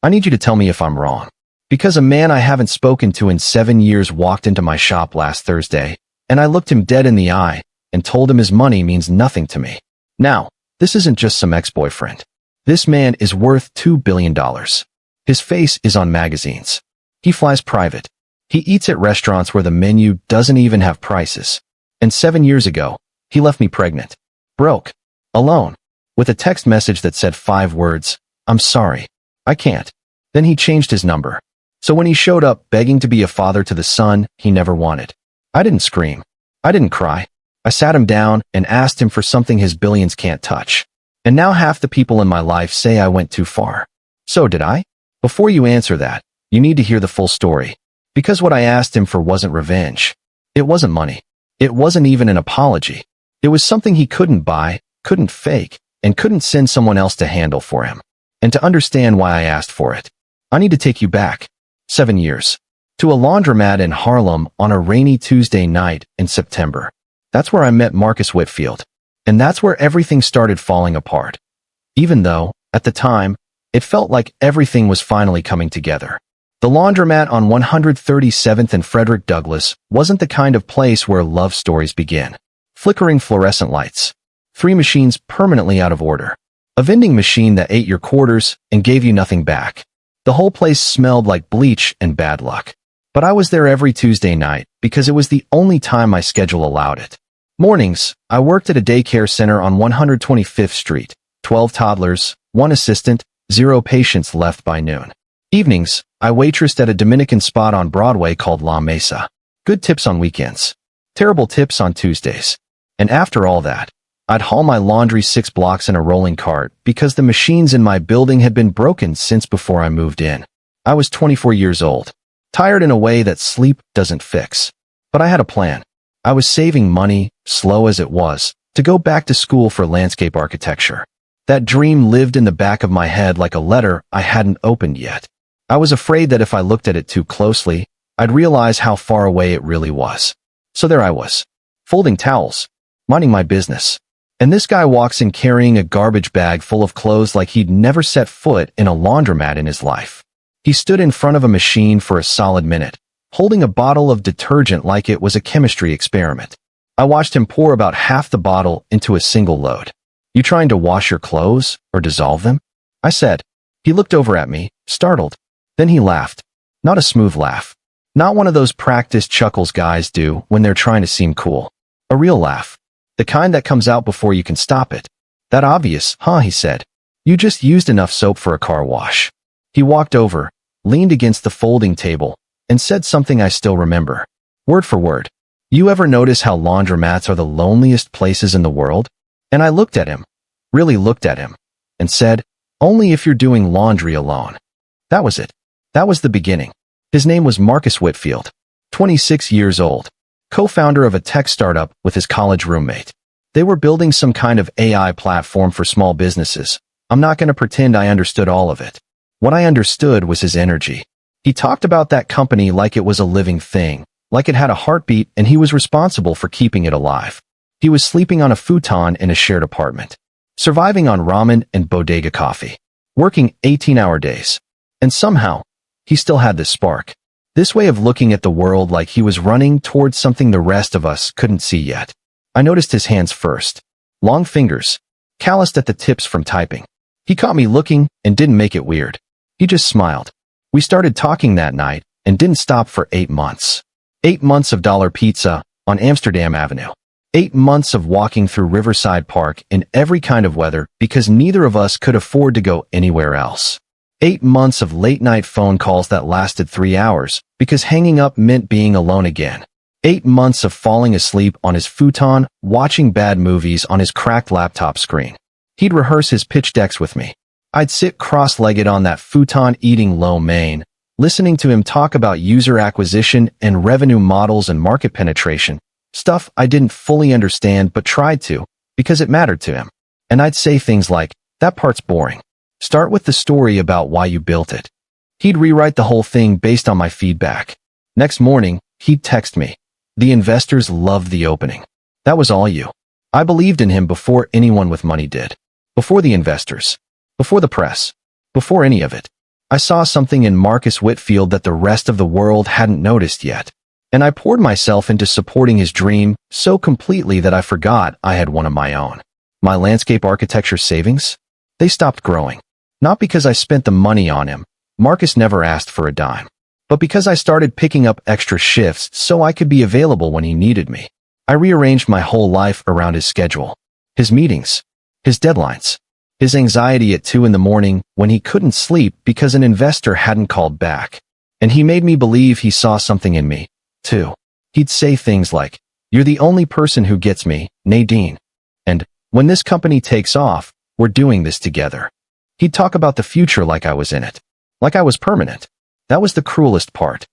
I need you to tell me if I'm wrong. Because a man I haven't spoken to in 7 years walked into my shop last Thursday, and I looked him dead in the eye and told him his money means nothing to me. Now, this isn't just some ex-boyfriend. This man is worth $2 billion. His face is on magazines. He flies private. He eats at restaurants where the menu doesn't even have prices. And 7 years ago, he left me pregnant, broke, alone, with a text message that said 5 words, "I'm sorry. I can't." Then he changed his number. So when he showed up begging to be a father to the son he never wanted, I didn't scream. I didn't cry. I sat him down and asked him for something his billions can't touch. And now half the people in my life say I went too far. So did I? Before you answer that, you need to hear the full story. Because what I asked him for wasn't revenge. It wasn't money. It wasn't even an apology. It was something he couldn't buy, couldn't fake, and couldn't send someone else to handle for him. And to understand why I asked for it, I need to take you back 7 years to a laundromat in Harlem on a rainy Tuesday night in September. That's where I met Marcus Whitfield. And that's where everything started falling apart. Even though, at the time, it felt like everything was finally coming together. The laundromat on 137th and Frederick Douglass wasn't the kind of place where love stories begin. Flickering fluorescent lights. 3 machines permanently out of order. A vending machine that ate your quarters and gave you nothing back. The whole place smelled like bleach and bad luck. But I was there every Tuesday night because it was the only time my schedule allowed it. Mornings, I worked at a daycare center on 125th Street. 12 toddlers, 1 assistant, 0 patients left by noon. Evenings, I waitressed at a Dominican spot on Broadway called La Mesa. Good tips on weekends. Terrible tips on Tuesdays. And after all that, I'd haul my laundry 6 blocks in a rolling cart because the machines in my building had been broken since before I moved in. I was 24 years old, tired in a way that sleep doesn't fix. But I had a plan. I was saving money, slow as it was, to go back to school for landscape architecture. That dream lived in the back of my head like a letter I hadn't opened yet. I was afraid that if I looked at it too closely, I'd realize how far away it really was. So there I was, folding towels, minding my business. And this guy walks in carrying a garbage bag full of clothes like he'd never set foot in a laundromat in his life. He stood in front of a machine for a solid minute, holding a bottle of detergent like it was a chemistry experiment. I watched him pour about half the bottle into a single load. "You trying to wash your clothes or dissolve them?" I said. He looked over at me, startled. Then he laughed. Not a smooth laugh. Not one of those practiced chuckles guys do when they're trying to seem cool. A real laugh. The kind that comes out before you can stop it. "That obvious, huh?" he said. "You just used enough soap for a car wash." He walked over, leaned against the folding table, and said something I still remember. Word for word. "You ever notice how laundromats are the loneliest places in the world?" And I looked at him, really looked at him, and said, "Only if you're doing laundry alone." That was it. That was the beginning. His name was Marcus Whitfield, 26 years old, co-founder of a tech startup with his college roommate. They were building some kind of AI platform for small businesses. I'm not going to pretend I understood all of it. What I understood was his energy. He talked about that company like it was a living thing, like it had a heartbeat and he was responsible for keeping it alive. He was sleeping on a futon in a shared apartment, surviving on ramen and bodega coffee, working 18-hour days. And somehow, he still had this spark. This way of looking at the world like he was running towards something the rest of us couldn't see yet. I noticed his hands first. Long fingers, calloused at the tips from typing. He caught me looking and didn't make it weird. He just smiled. We started talking that night and didn't stop for 8 months. 8 months of dollar pizza on Amsterdam Avenue. 8 months of walking through Riverside Park in every kind of weather because neither of us could afford to go anywhere else. 8 months of late-night phone calls that lasted 3 hours because hanging up meant being alone again. 8 months of falling asleep on his futon, watching bad movies on his cracked laptop screen. He'd rehearse his pitch decks with me. I'd sit cross-legged on that futon eating lo mein, listening to him talk about user acquisition and revenue models and market penetration, stuff I didn't fully understand but tried to, because it mattered to him. And I'd say things like, "That part's boring. Start with the story about why you built it." He'd rewrite the whole thing based on my feedback. Next morning, he'd text me. "The investors loved the opening. That was all you." I believed in him before anyone with money did. Before the investors. Before the press. Before any of it. I saw something in Marcus Whitfield that the rest of the world hadn't noticed yet. And I poured myself into supporting his dream so completely that I forgot I had one of my own. My landscape architecture savings? They stopped growing. Not because I spent the money on him. Marcus never asked for a dime. But because I started picking up extra shifts so I could be available when he needed me. I rearranged my whole life around his schedule. His meetings. His deadlines. His anxiety at 2 a.m. when he couldn't sleep because an investor hadn't called back. And he made me believe he saw something in me, too. He'd say things like, "You're the only person who gets me, Nadine. And, when this company takes off, we're doing this together." He'd talk about the future like I was in it. Like I was permanent. That was the cruelest part.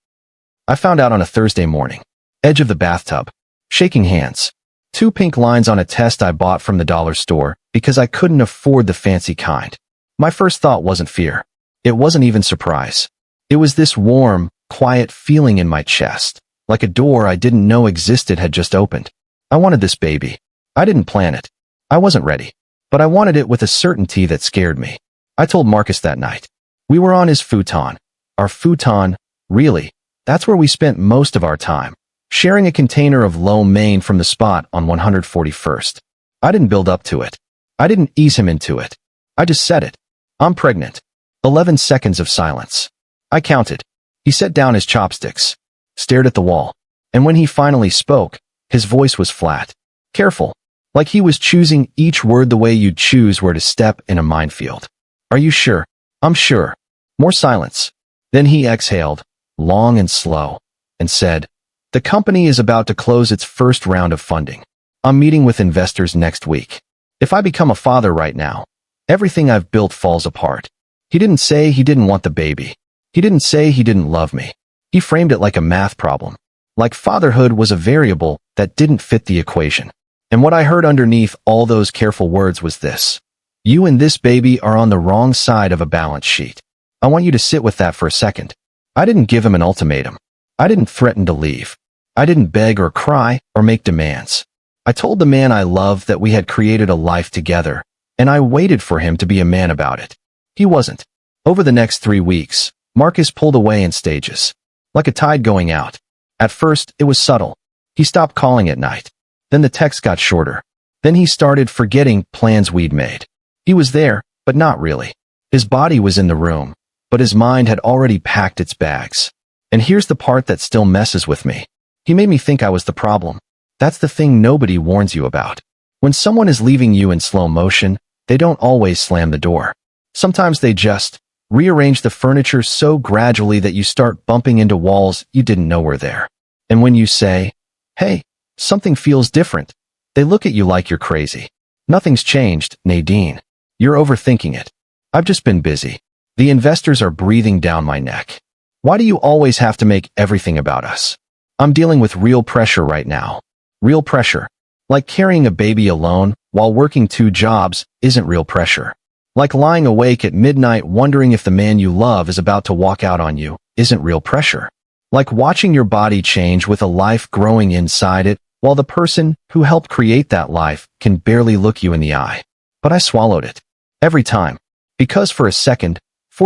I found out on a Thursday morning. Edge of the bathtub. Shaking hands. 2 pink lines on a test I bought from the dollar store because I couldn't afford the fancy kind. My first thought wasn't fear. It wasn't even surprise. It was this warm, quiet feeling in my chest, like a door I didn't know existed had just opened. I wanted this baby. I didn't plan it. I wasn't ready. But I wanted it with a certainty that scared me. I told Marcus that night. We were on his futon. Our futon, really, that's where we spent most of our time. Sharing a container of lo mein from the spot on 141st. I didn't build up to it. I didn't ease him into it. I just said it. I'm pregnant. 11 seconds of silence. I counted. He set down his chopsticks, stared at the wall, and when he finally spoke, his voice was flat. Careful. Like he was choosing each word the way you'd choose where to step in a minefield. Are you sure? I'm sure. More silence. Then he exhaled, long and slow, and said, "The company is about to close its first round of funding. I'm meeting with investors next week. If I become a father right now, everything I've built falls apart." He didn't say he didn't want the baby. He didn't say he didn't love me. He framed it like a math problem. Like fatherhood was a variable that didn't fit the equation. And what I heard underneath all those careful words was this. You and this baby are on the wrong side of a balance sheet. I want you to sit with that for a second. I didn't give him an ultimatum. I didn't threaten to leave. I didn't beg or cry or make demands. I told the man I loved that we had created a life together, and I waited for him to be a man about it. He wasn't. Over the next 3 weeks, Marcus pulled away in stages, like a tide going out. At first, it was subtle. He stopped calling at night. Then the text got shorter. Then he started forgetting plans we'd made. He was there, but not really. His body was in the room, but his mind had already packed its bags. And here's the part that still messes with me. He made me think I was the problem. That's the thing nobody warns you about. When someone is leaving you in slow motion, they don't always slam the door. Sometimes they just rearrange the furniture so gradually that you start bumping into walls you didn't know were there. And when you say, "Hey, something feels different," they look at you like you're crazy. Nothing's changed, Nadine. You're overthinking it. I've just been busy. The investors are breathing down my neck. Why do you always have to make everything about us? I'm dealing with real pressure right now. Real pressure. Like carrying a baby alone while working 2 jobs isn't real pressure. Like lying awake at midnight wondering if the man you love is about to walk out on you isn't real pressure. Like watching your body change with a life growing inside it while the person who helped create that life can barely look you in the eye. But I swallowed it. Every time. Because for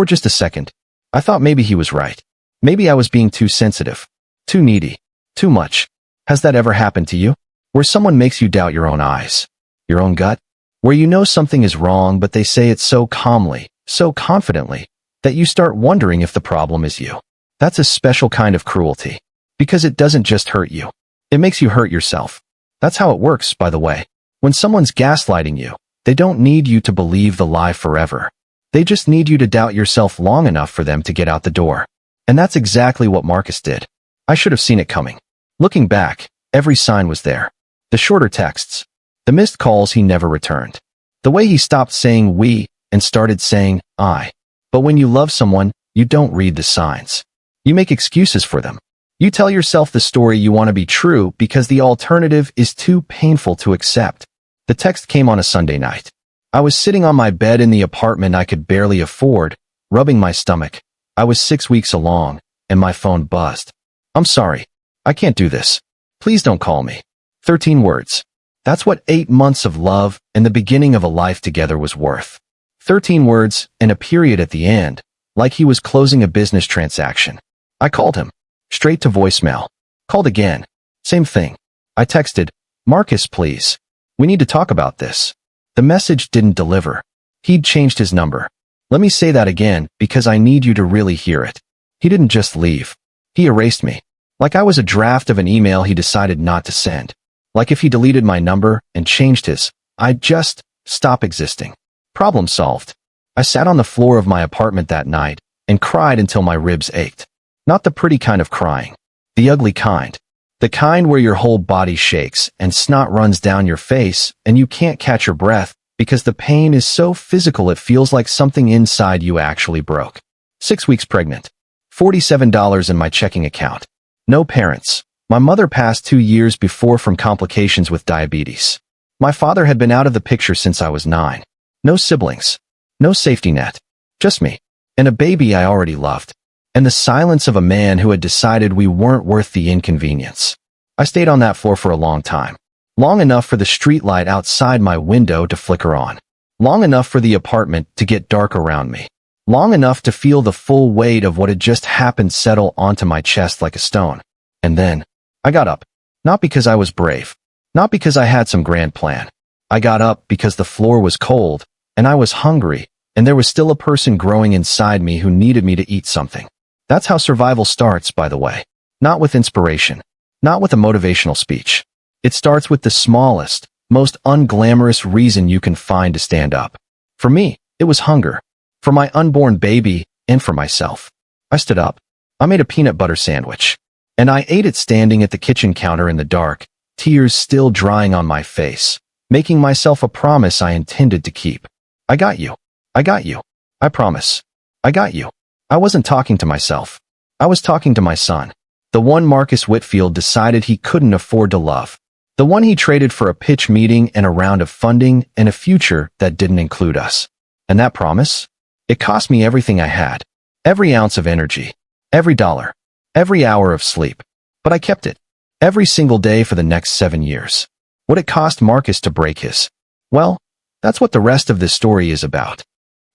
just a second, I thought maybe he was right. Maybe I was being too sensitive. Too needy. Too much. Has that ever happened to you? Where someone makes you doubt your own eyes? Your own gut? Where you know something is wrong but they say it so calmly, so confidently, that you start wondering if the problem is you. That's a special kind of cruelty. Because it doesn't just hurt you. It makes you hurt yourself. That's how it works, by the way. When someone's gaslighting you, they don't need you to believe the lie forever. They just need you to doubt yourself long enough for them to get out the door. And that's exactly what Marcus did. I should have seen it coming. Looking back, every sign was there. The shorter texts. The missed calls he never returned. The way he stopped saying we and started saying I. But when you love someone, you don't read the signs. You make excuses for them. You tell yourself the story you want to be true because the alternative is too painful to accept. The text came on a Sunday night. I was sitting on my bed in the apartment I could barely afford, rubbing my stomach. I was 6 weeks along, and my phone buzzed. "I'm sorry. I can't do this. Please don't call me." 13 words. That's what 8 months of love and the beginning of a life together was worth. 13 words and a period at the end, like he was closing a business transaction. I called him. Straight to voicemail. Called again. Same thing. I texted, "Marcus, please. We need to talk about this." The message didn't deliver. He'd changed his number. Let me say that again because I need you to really hear it. He didn't just leave. He erased me. Like I was a draft of an email he decided not to send. Like if he deleted my number and changed his, I'd just stop existing. Problem solved. I sat on the floor of my apartment that night and cried until my ribs ached. Not the pretty kind of crying. The ugly kind. The kind where your whole body shakes and snot runs down your face and you can't catch your breath because the pain is so physical it feels like something inside you actually broke. 6 weeks pregnant. $47 in my checking account. No parents. My mother passed 2 years before from complications with diabetes. My father had been out of the picture since I was 9. No siblings. No safety net. Just me. And a baby I already loved. And the silence of a man who had decided we weren't worth the inconvenience. I stayed on that floor for a long time. Long enough for the streetlight outside my window to flicker on. Long enough for the apartment to get dark around me. Long enough to feel the full weight of what had just happened settle onto my chest like a stone. And then, I got up. Not because I was brave. Not because I had some grand plan. I got up because the floor was cold, and I was hungry, and there was still a person growing inside me who needed me to eat something. That's how survival starts, by the way. Not with inspiration. Not with a motivational speech. It starts with the smallest, most unglamorous reason you can find to stand up. For me, it was hunger. For my unborn baby, and for myself. I stood up. I made a peanut butter sandwich. And I ate it standing at the kitchen counter in the dark, tears still drying on my face, making myself a promise I intended to keep. I got you. I got you. I promise. I got you. I wasn't talking to myself. I was talking to my son. The one Marcus Whitfield decided he couldn't afford to love. The one he traded for a pitch meeting and a round of funding and a future that didn't include us. And that promise? It cost me everything I had. Every ounce of energy. Every dollar. Every hour of sleep. But I kept it. Every single day for the next 7 years. What it cost Marcus to break his. Well, that's what the rest of this story is about.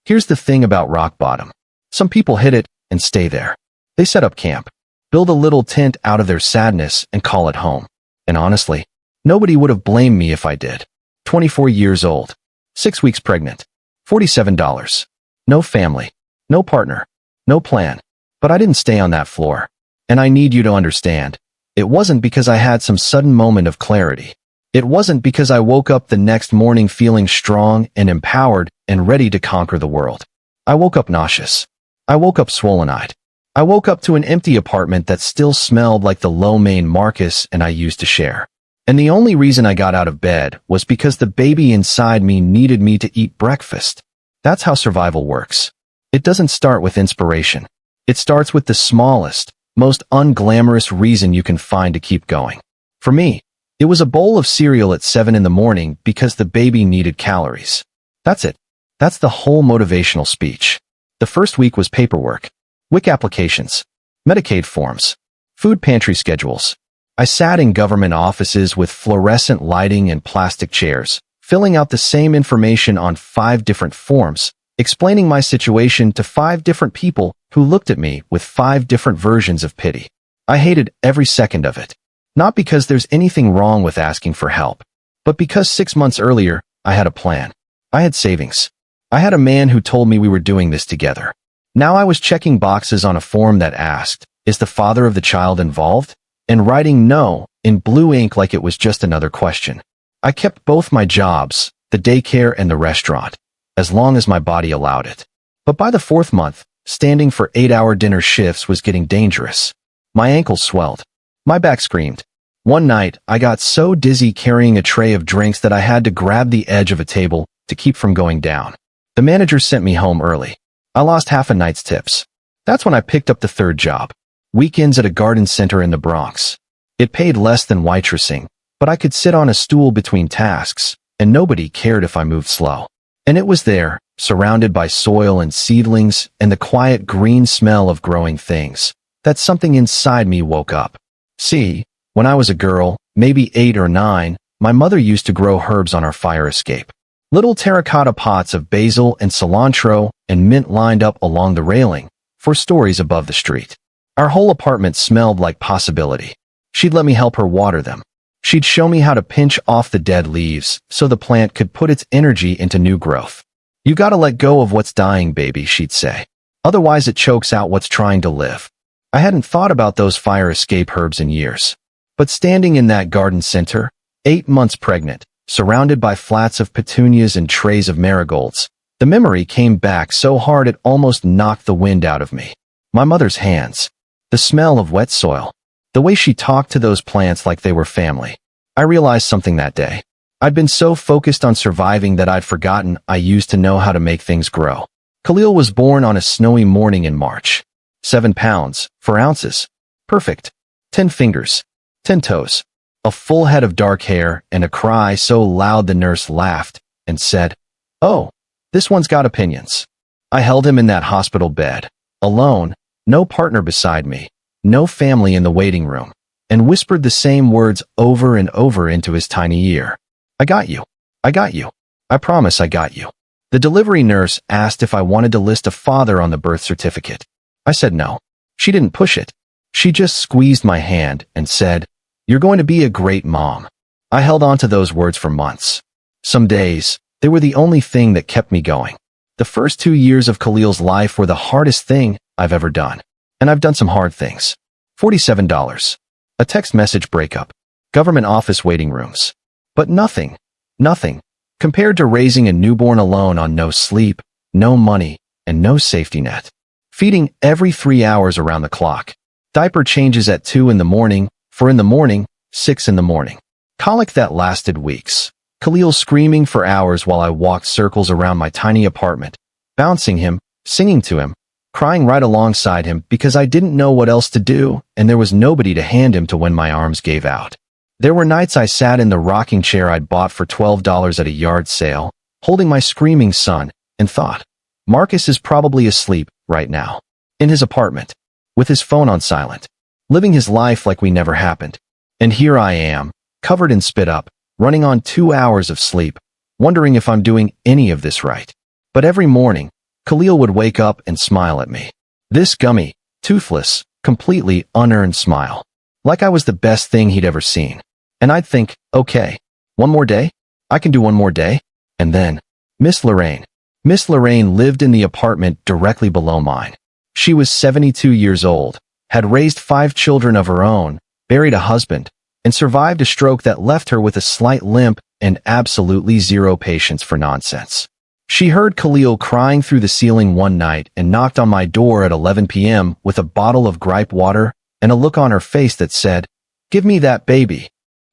Here's the thing about rock bottom. Some people hit it and stay there. They set up camp. Build a little tent out of their sadness and call it home. And honestly, nobody would have blamed me if I did. 24 years old. 6 weeks pregnant. $47. No family. No partner. No plan. But I didn't stay on that floor. And I need you to understand. It wasn't because I had some sudden moment of clarity. It wasn't because I woke up the next morning feeling strong and empowered and ready to conquer the world. I woke up nauseous. I woke up swollen-eyed. I woke up to an empty apartment that still smelled like the lo mein Marcus and I used to share. And the only reason I got out of bed was because the baby inside me needed me to eat breakfast. That's how survival works. It doesn't start with inspiration. It starts with the smallest, most unglamorous reason you can find to keep going. For me, it was a bowl of cereal at 7 in the morning because the baby needed calories. That's it. That's the whole motivational speech. The first week was paperwork, WIC applications, Medicaid forms, food pantry schedules. I sat in government offices with fluorescent lighting and plastic chairs, filling out the same information on 5 different forms, explaining my situation to 5 different people who looked at me with 5 different versions of pity. I hated every second of it. Not because there's anything wrong with asking for help, but because 6 months earlier, I had a plan. I had savings. I had a man who told me we were doing this together. Now I was checking boxes on a form that asked, "Is the father of the child involved?" and writing no in blue ink like it was just another question. I kept both my jobs, the daycare and the restaurant, as long as my body allowed it. But by the 4th month, standing for 8-hour dinner shifts was getting dangerous. My ankles swelled. My back screamed. One night, I got so dizzy carrying a tray of drinks that I had to grab the edge of a table to keep from going down. The manager sent me home early. I lost half a night's tips. That's when I picked up the 3rd job. Weekends at a garden center in the Bronx. It paid less than waitressing, but I could sit on a stool between tasks, and nobody cared if I moved slow. And it was there, surrounded by soil and seedlings and the quiet green smell of growing things, that something inside me woke up. See, when I was a girl, maybe 8 or 9, my mother used to grow herbs on our fire escape. Little terracotta pots of basil and cilantro and mint lined up along the railing, 4 stories above the street. Our whole apartment smelled like possibility. She'd let me help her water them. She'd show me how to pinch off the dead leaves so the plant could put its energy into new growth. You gotta let go of what's dying, baby, she'd say. Otherwise it chokes out what's trying to live. I hadn't thought about those fire escape herbs in years. But standing in that garden center, 8 months pregnant, surrounded by flats of petunias and trays of marigolds, the memory came back so hard it almost knocked the wind out of me. My mother's hands. The smell of wet soil. The way she talked to those plants like they were family. I realized something that day. I'd been so focused on surviving that I'd forgotten I used to know how to make things grow. Khalil was born on a snowy morning in March. 7 pounds, 4 ounces. Perfect. 10 fingers. 10 toes. A full head of dark hair and a cry so loud the nurse laughed and said, "Oh, this one's got opinions." I held him in that hospital bed, alone, no partner beside me, no family in the waiting room, and whispered the same words over and over into his tiny ear. "I got you. I got you. I promise I got you." The delivery nurse asked if I wanted to list a father on the birth certificate. I said no. She didn't push it. She just squeezed my hand and said, "You're going to be a great mom." I held on to those words for months. Some days, they were the only thing that kept me going. The first 2 years of Khalil's life were the hardest thing I've ever done. And I've done some hard things. $47. A text message breakup. Government office waiting rooms. But nothing, compared to raising a newborn alone on no sleep, no money, and no safety net. Feeding every 3 hours around the clock. Diaper changes at 2 in the morning, 4 in the morning, 6 in the morning. Colic that lasted weeks. Khalil screaming for hours while I walked circles around my tiny apartment, bouncing him, singing to him, crying right alongside him because I didn't know what else to do and there was nobody to hand him to when my arms gave out. There were nights I sat in the rocking chair I'd bought for $12 at a yard sale, holding my screaming son, and thought, Marcus is probably asleep right now, in his apartment, with his phone on silent, living his life like we never happened. And here I am, covered in spit up, running on 2 hours of sleep, wondering if I'm doing any of this right. But every morning, Khalil would wake up and smile at me. This gummy, toothless, completely unearned smile. Like I was the best thing he'd ever seen. And I'd think, okay, one more day? I can do one more day? And then, Miss Lorraine. Miss Lorraine lived in the apartment directly below mine. She was 72 years old, had raised 5 children of her own, buried a husband, and survived a stroke that left her with a slight limp and absolutely zero patience for nonsense. She heard Khalil crying through the ceiling one night and knocked on my door at 11 p.m. with a bottle of gripe water and a look on her face that said, "Give me that baby."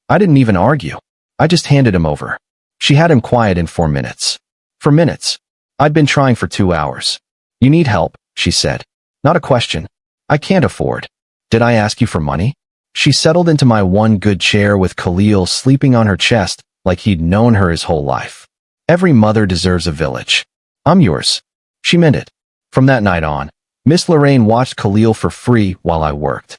I didn't even argue. I just handed him over. She had him quiet in 4 minutes. For minutes. I'd been trying for 2 hours. "You need help," she said. "Not a question. I can't afford." "Did I ask you for money?" She settled into my one good chair with Khalil sleeping on her chest like he'd known her his whole life. Every mother deserves a village. "I'm yours." She meant it. From that night on, Miss Lorraine watched Khalil for free while I worked.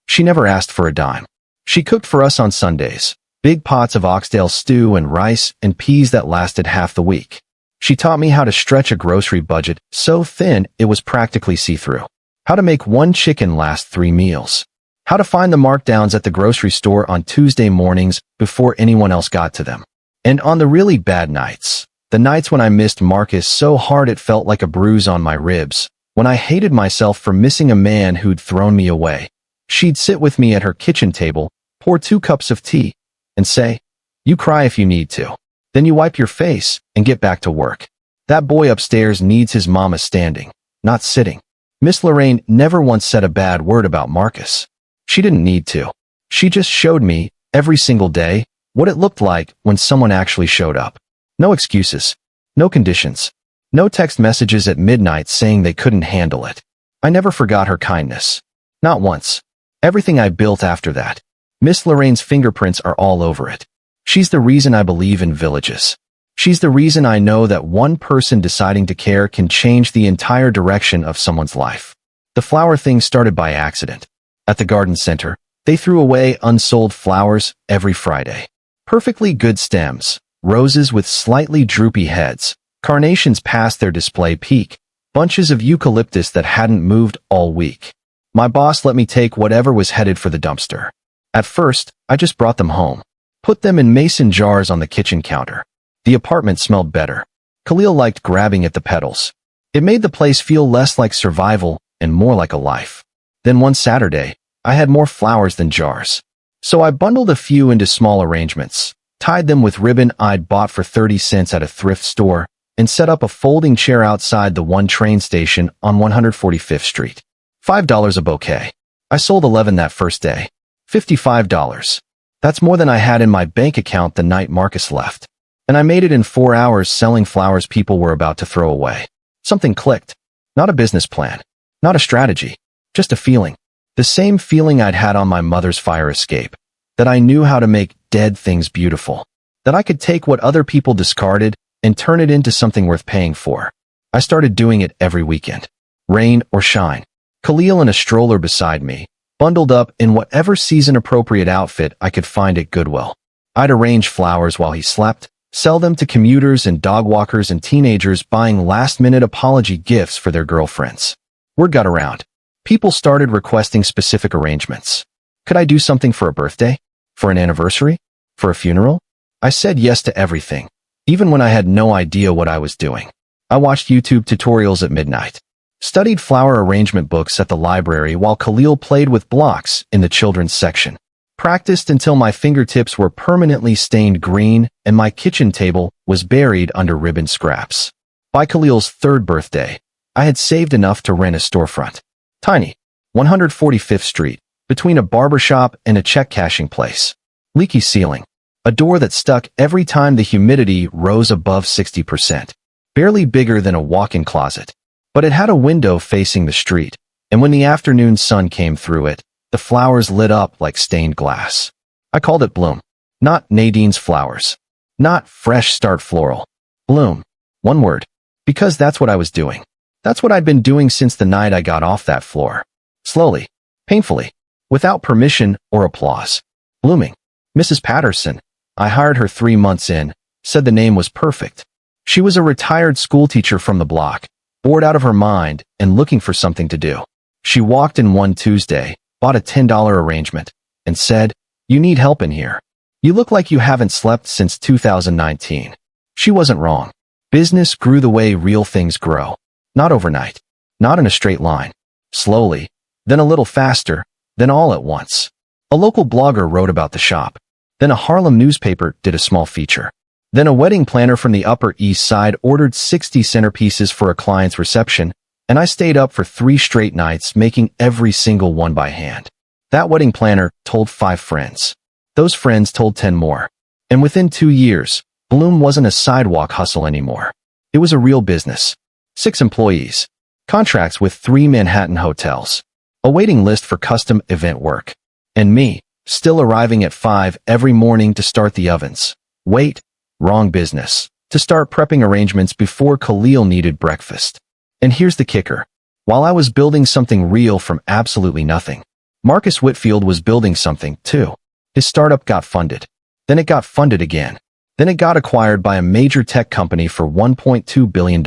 She never asked for a dime. She cooked for us on Sundays, big pots of oxtail stew and rice and peas that lasted half the week. She taught me how to stretch a grocery budget so thin it was practically see-through. How to make one chicken last 3 meals. How to find the markdowns at the grocery store on Tuesday mornings before anyone else got to them. And on the really bad nights, the nights when I missed Marcus so hard it felt like a bruise on my ribs, when I hated myself for missing a man who'd thrown me away, she'd sit with me at her kitchen table, pour 2 cups of tea, and say, "You cry if you need to. Then you wipe your face and get back to work. That boy upstairs needs his mama standing, not sitting." Miss Lorraine never once said a bad word about Marcus. She didn't need to. She just showed me, every single day, what it looked like when someone actually showed up. No excuses. No conditions. No text messages at midnight saying they couldn't handle it. I never forgot her kindness. Not once. Everything I built after that. Miss Lorraine's fingerprints are all over it. She's the reason I believe in villages. She's the reason I know that one person deciding to care can change the entire direction of someone's life. The flower thing started by accident. At the garden center, they threw away unsold flowers every Friday. Perfectly good stems, roses with slightly droopy heads, carnations past their display peak, bunches of eucalyptus that hadn't moved all week. My boss let me take whatever was headed for the dumpster. At first, I just brought them home, put them in mason jars on the kitchen counter. The apartment smelled better. Khalil liked grabbing at the petals. It made the place feel less like survival and more like a life. Then one Saturday, I had more flowers than jars. So I bundled a few into small arrangements, tied them with ribbon I'd bought for 30 cents at a thrift store, and set up a folding chair outside the one train station on 145th Street. $5 a bouquet. I sold 11 that first day. $55. That's more than I had in my bank account the night Marcus left. And I made it in 4 hours selling flowers people were about to throw away. Something clicked. Not a business plan. Not a strategy. Just a feeling. The same feeling I'd had on my mother's fire escape. That I knew how to make dead things beautiful. That I could take what other people discarded and turn it into something worth paying for. I started doing it every weekend. Rain or shine. Khalil in a stroller beside me, bundled up in whatever season-appropriate outfit I could find at Goodwill. I'd arrange flowers while he slept, sell them to commuters and dog walkers and teenagers buying last-minute apology gifts for their girlfriends. Word got around. People started requesting specific arrangements. Could I do something for a birthday? For an anniversary? For a funeral? I said yes to everything, even when I had no idea what I was doing. I watched YouTube tutorials at midnight. Studied flower arrangement books at the library while Khalil played with blocks in the children's section. Practiced until my fingertips were permanently stained green and my kitchen table was buried under ribbon scraps. By Khalil's third birthday, I had saved enough to rent a storefront. Tiny. 145th Street, between a barbershop and a check-cashing place. Leaky ceiling. A door that stuck every time the humidity rose above 60%. Barely bigger than a walk-in closet. But it had a window facing the street, and when the afternoon sun came through it, the flowers lit up like stained glass. I called it Bloom. Not Nadine's Flowers. Not Fresh Start Floral. Bloom. One word. Because that's what I was doing. That's what I'd been doing since the night I got off that floor. Slowly. Painfully. Without permission or applause. Blooming. Mrs. Patterson. I hired her 3 months in, said the name was perfect. She was a retired schoolteacher from the block, bored out of her mind and looking for something to do. She walked in one Tuesday, bought a $10 arrangement, and said, "You need help in here. You look like you haven't slept since 2019. She wasn't wrong. Business grew the way real things grow. Not overnight. Not in a straight line. Slowly. Then a little faster. Then all at once. A local blogger wrote about the shop. Then a Harlem newspaper did a small feature. Then a wedding planner from the Upper East Side ordered 60 centerpieces for a client's reception, and I stayed up for 3 straight nights making every single one by hand. That wedding planner told 5 friends. Those friends told 10 more. And within 2 years, Bloom wasn't a sidewalk hustle anymore. It was a real business. 6 employees. Contracts with 3 Manhattan hotels. A waiting list for custom event work. And me, still arriving at 5 every morning to start the ovens. Wait. Wrong business. To start prepping arrangements before Khalil needed breakfast. And here's the kicker. While I was building something real from absolutely nothing, Marcus Whitfield was building something, too. His startup got funded. Then it got funded again. Then it got acquired by a major tech company for $1.2 billion.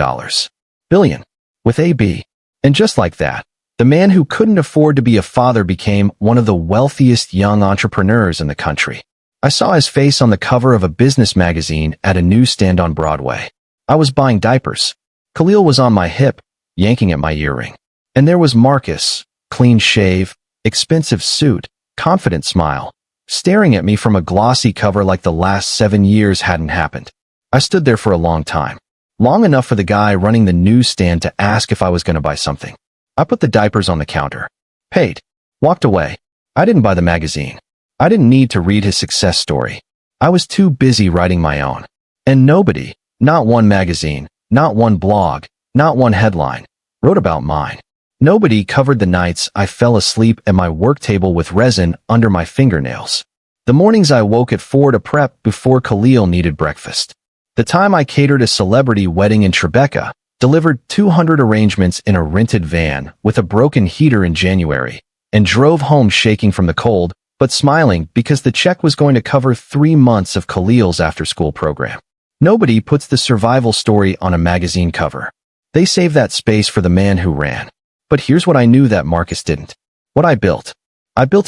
Billion. With a B. And just like that, the man who couldn't afford to be a father became one of the wealthiest young entrepreneurs in the country. I saw his face on the cover of a business magazine at a newsstand on Broadway. I was buying diapers. Khalil was on my hip, yanking at my earring. And there was Marcus, clean shave, expensive suit, confident smile, staring at me from a glossy cover like the last 7 years hadn't happened. I stood there for a long time. Long enough for the guy running the newsstand to ask if I was going to buy something. I put the diapers on the counter. Paid. Walked away. I didn't buy the magazine. I didn't need to read his success story. I was too busy writing my own. And nobody, not one magazine, not one blog, not one headline, wrote about mine. Nobody covered the nights I fell asleep at my work table with resin under my fingernails. The mornings I woke at 4 to prep before Khalil needed breakfast. The time I catered a celebrity wedding in Tribeca, delivered 200 arrangements in a rented van with a broken heater in January, and drove home shaking from the cold, but smiling because the check was going to cover 3 months of Khalil's after-school program. Nobody puts the survival story on a magazine cover. They save that space for the man who ran. But here's what I knew that Marcus didn't. What I built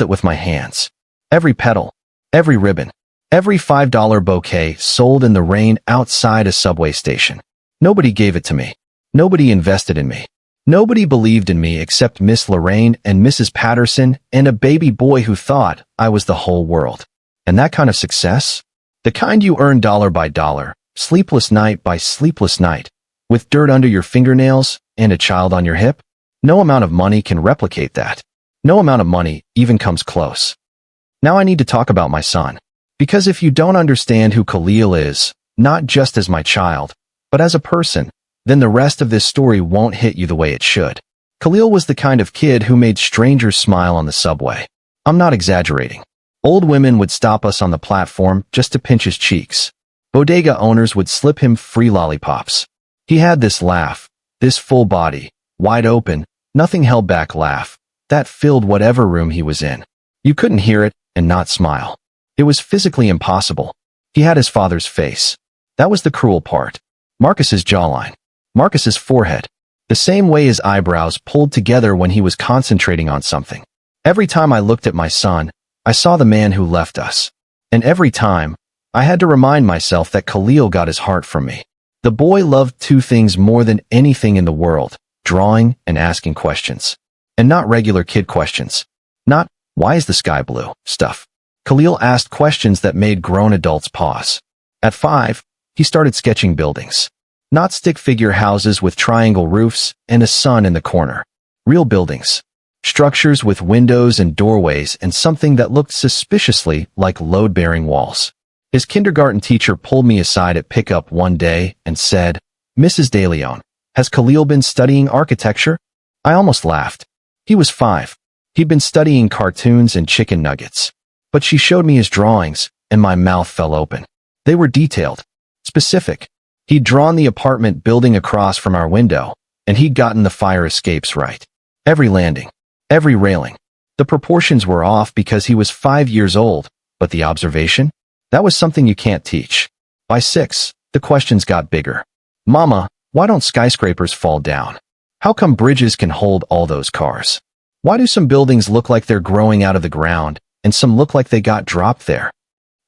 it with my hands. Every petal, every ribbon, every $5 bouquet sold in the rain outside a subway station. Nobody gave it to me. Nobody invested in me. Nobody believed in me except Miss Lorraine and Mrs. Patterson and a baby boy who thought I was the whole world. And that kind of success? The kind you earn dollar by dollar, sleepless night by sleepless night, with dirt under your fingernails and a child on your hip? No amount of money can replicate that. No amount of money even comes close. Now I need to talk about my son. Because if you don't understand who Khalil is, not just as my child, but as a person, then the rest of this story won't hit you the way it should. Khalil was the kind of kid who made strangers smile on the subway. I'm not exaggerating. Old women would stop us on the platform just to pinch his cheeks. Bodega owners would slip him free lollipops. He had this laugh, this full body, wide open, nothing held back laugh, that filled whatever room he was in. You couldn't hear it and not smile. It was physically impossible. He had his father's face. That was the cruel part. Marcus's jawline. Marcus's forehead. The same way his eyebrows pulled together when he was concentrating on something. Every time I looked at my son, I saw the man who left us. And every time, I had to remind myself that Khalil got his heart from me. The boy loved 2 things more than anything in the world: drawing and asking questions. And not regular kid questions. Not, why is the sky blue, stuff. Khalil asked questions that made grown adults pause. At 5, he started sketching buildings. Not stick-figure houses with triangle roofs and a sun in the corner. Real buildings. Structures with windows and doorways and something that looked suspiciously like load-bearing walls. His kindergarten teacher pulled me aside at pickup one day and said, "Mrs. De Leon, has Khalil been studying architecture?" I almost laughed. He was 5. He'd been studying cartoons and chicken nuggets. But she showed me his drawings, and my mouth fell open. They were detailed, specific. He'd drawn the apartment building across from our window, and he'd gotten the fire escapes right. Every landing, every railing. The proportions were off because he was 5 years old, but the observation? That was something you can't teach. By 6, the questions got bigger. Mama, why don't skyscrapers fall down? How come bridges can hold all those cars? Why do some buildings look like they're growing out of the ground, and some look like they got dropped there?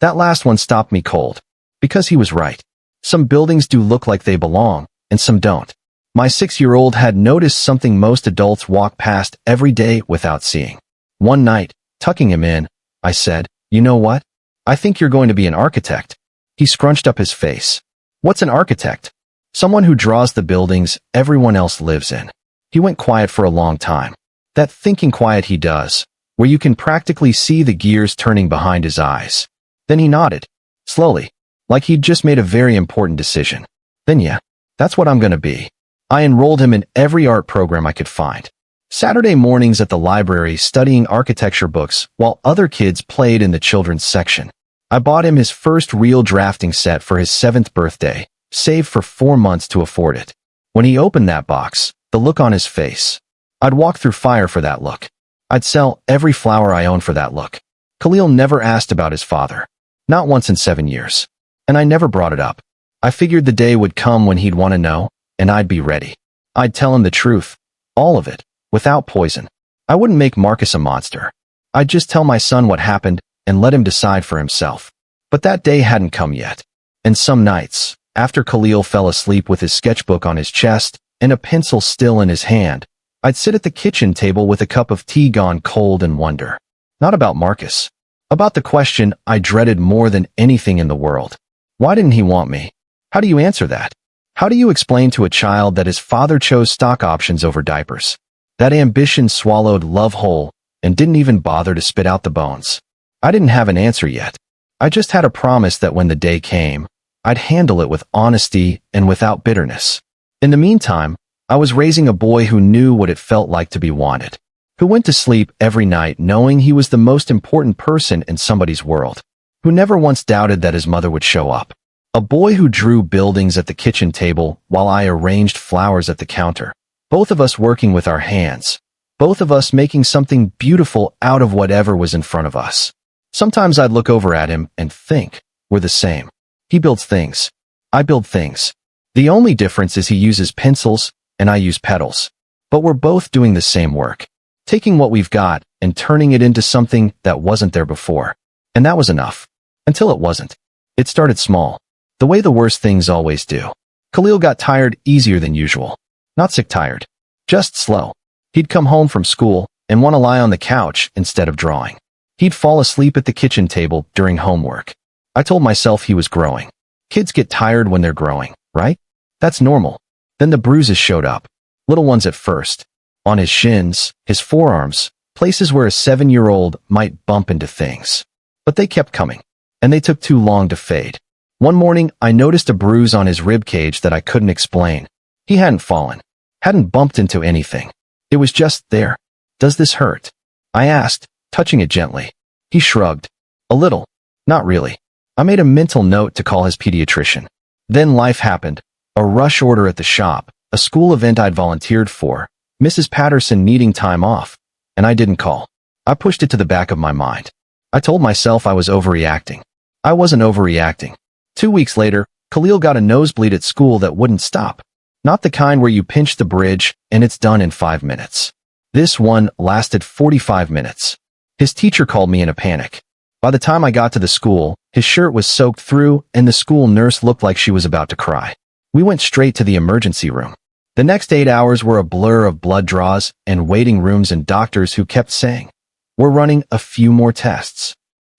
That last one stopped me cold. Because he was right. Some buildings do look like they belong, and some don't. My 6-year-old had noticed something most adults walk past every day without seeing. One night, tucking him in, I said, "You know what? I think you're going to be an architect." He scrunched up his face. "What's an architect?" "Someone who draws the buildings everyone else lives in." He went quiet for a long time. That thinking quiet he does, where you can practically see the gears turning behind his eyes. Then he nodded, slowly, like he'd just made a very important decision. "Then yeah, that's what I'm going to be." I enrolled him in every art program I could find. Saturday mornings at the library studying architecture books while other kids played in the children's section. I bought him his first real drafting set for his 7th birthday, saved for 4 months to afford it. When he opened that box, the look on his face. I'd walk through fire for that look. I'd sell every flower I owned for that look. Khalil never asked about his father. Not once in 7 years. And I never brought it up. I figured the day would come when he'd want to know, and I'd be ready. I'd tell him the truth. All of it. Without poison. I wouldn't make Marcus a monster. I'd just tell my son what happened and let him decide for himself. But that day hadn't come yet. And some nights, after Khalil fell asleep with his sketchbook on his chest and a pencil still in his hand, I'd sit at the kitchen table with a cup of tea gone cold and wonder. Not about Marcus. About the question I dreaded more than anything in the world. Why didn't he want me? How do you answer that? How do you explain to a child that his father chose stock options over diapers? That ambition swallowed love whole and didn't even bother to spit out the bones. I didn't have an answer yet. I just had a promise that when the day came, I'd handle it with honesty and without bitterness. In the meantime, I was raising a boy who knew what it felt like to be wanted, who went to sleep every night knowing he was the most important person in somebody's world, who never once doubted that his mother would show up. A boy who drew buildings at the kitchen table while I arranged flowers at the counter. Both of us working with our hands, both of us making something beautiful out of whatever was in front of us. Sometimes I'd look over at him and think, we're the same. He builds things. I build things. The only difference is he uses pencils and I use petals. But we're both doing the same work, taking what we've got and turning it into something that wasn't there before. And that was enough. Until it wasn't. It started small, the way the worst things always do. Khalil got tired easier than usual. Not sick tired, just slow. He'd come home from school and want to lie on the couch instead of drawing. He'd fall asleep at the kitchen table during homework. I told myself he was growing. Kids get tired when they're growing, right? That's normal. Then the bruises showed up. Little ones at first. On his shins, his forearms, places where a 7-year-old might bump into things. But they kept coming. And they took too long to fade. One morning, I noticed a bruise on his rib cage that I couldn't explain. He hadn't fallen. Hadn't bumped into anything. It was just there. Does this hurt? I asked, touching it gently. He shrugged. A little. Not really. I made a mental note to call his pediatrician. Then life happened. A rush order at the shop, a school event I'd volunteered for, Mrs. Patterson needing time off, and I didn't call. I pushed it to the back of my mind. I told myself I was overreacting. I wasn't overreacting. 2 weeks later, Khalil got a nosebleed at school that wouldn't stop. Not the kind where you pinch the bridge and it's done in 5 minutes. This one lasted 45 minutes. His teacher called me in a panic. By the time I got to the school, his shirt was soaked through and the school nurse looked like she was about to cry. We went straight to the emergency room. The next 8 hours were a blur of blood draws and waiting rooms and doctors who kept saying, "We're running a few more tests."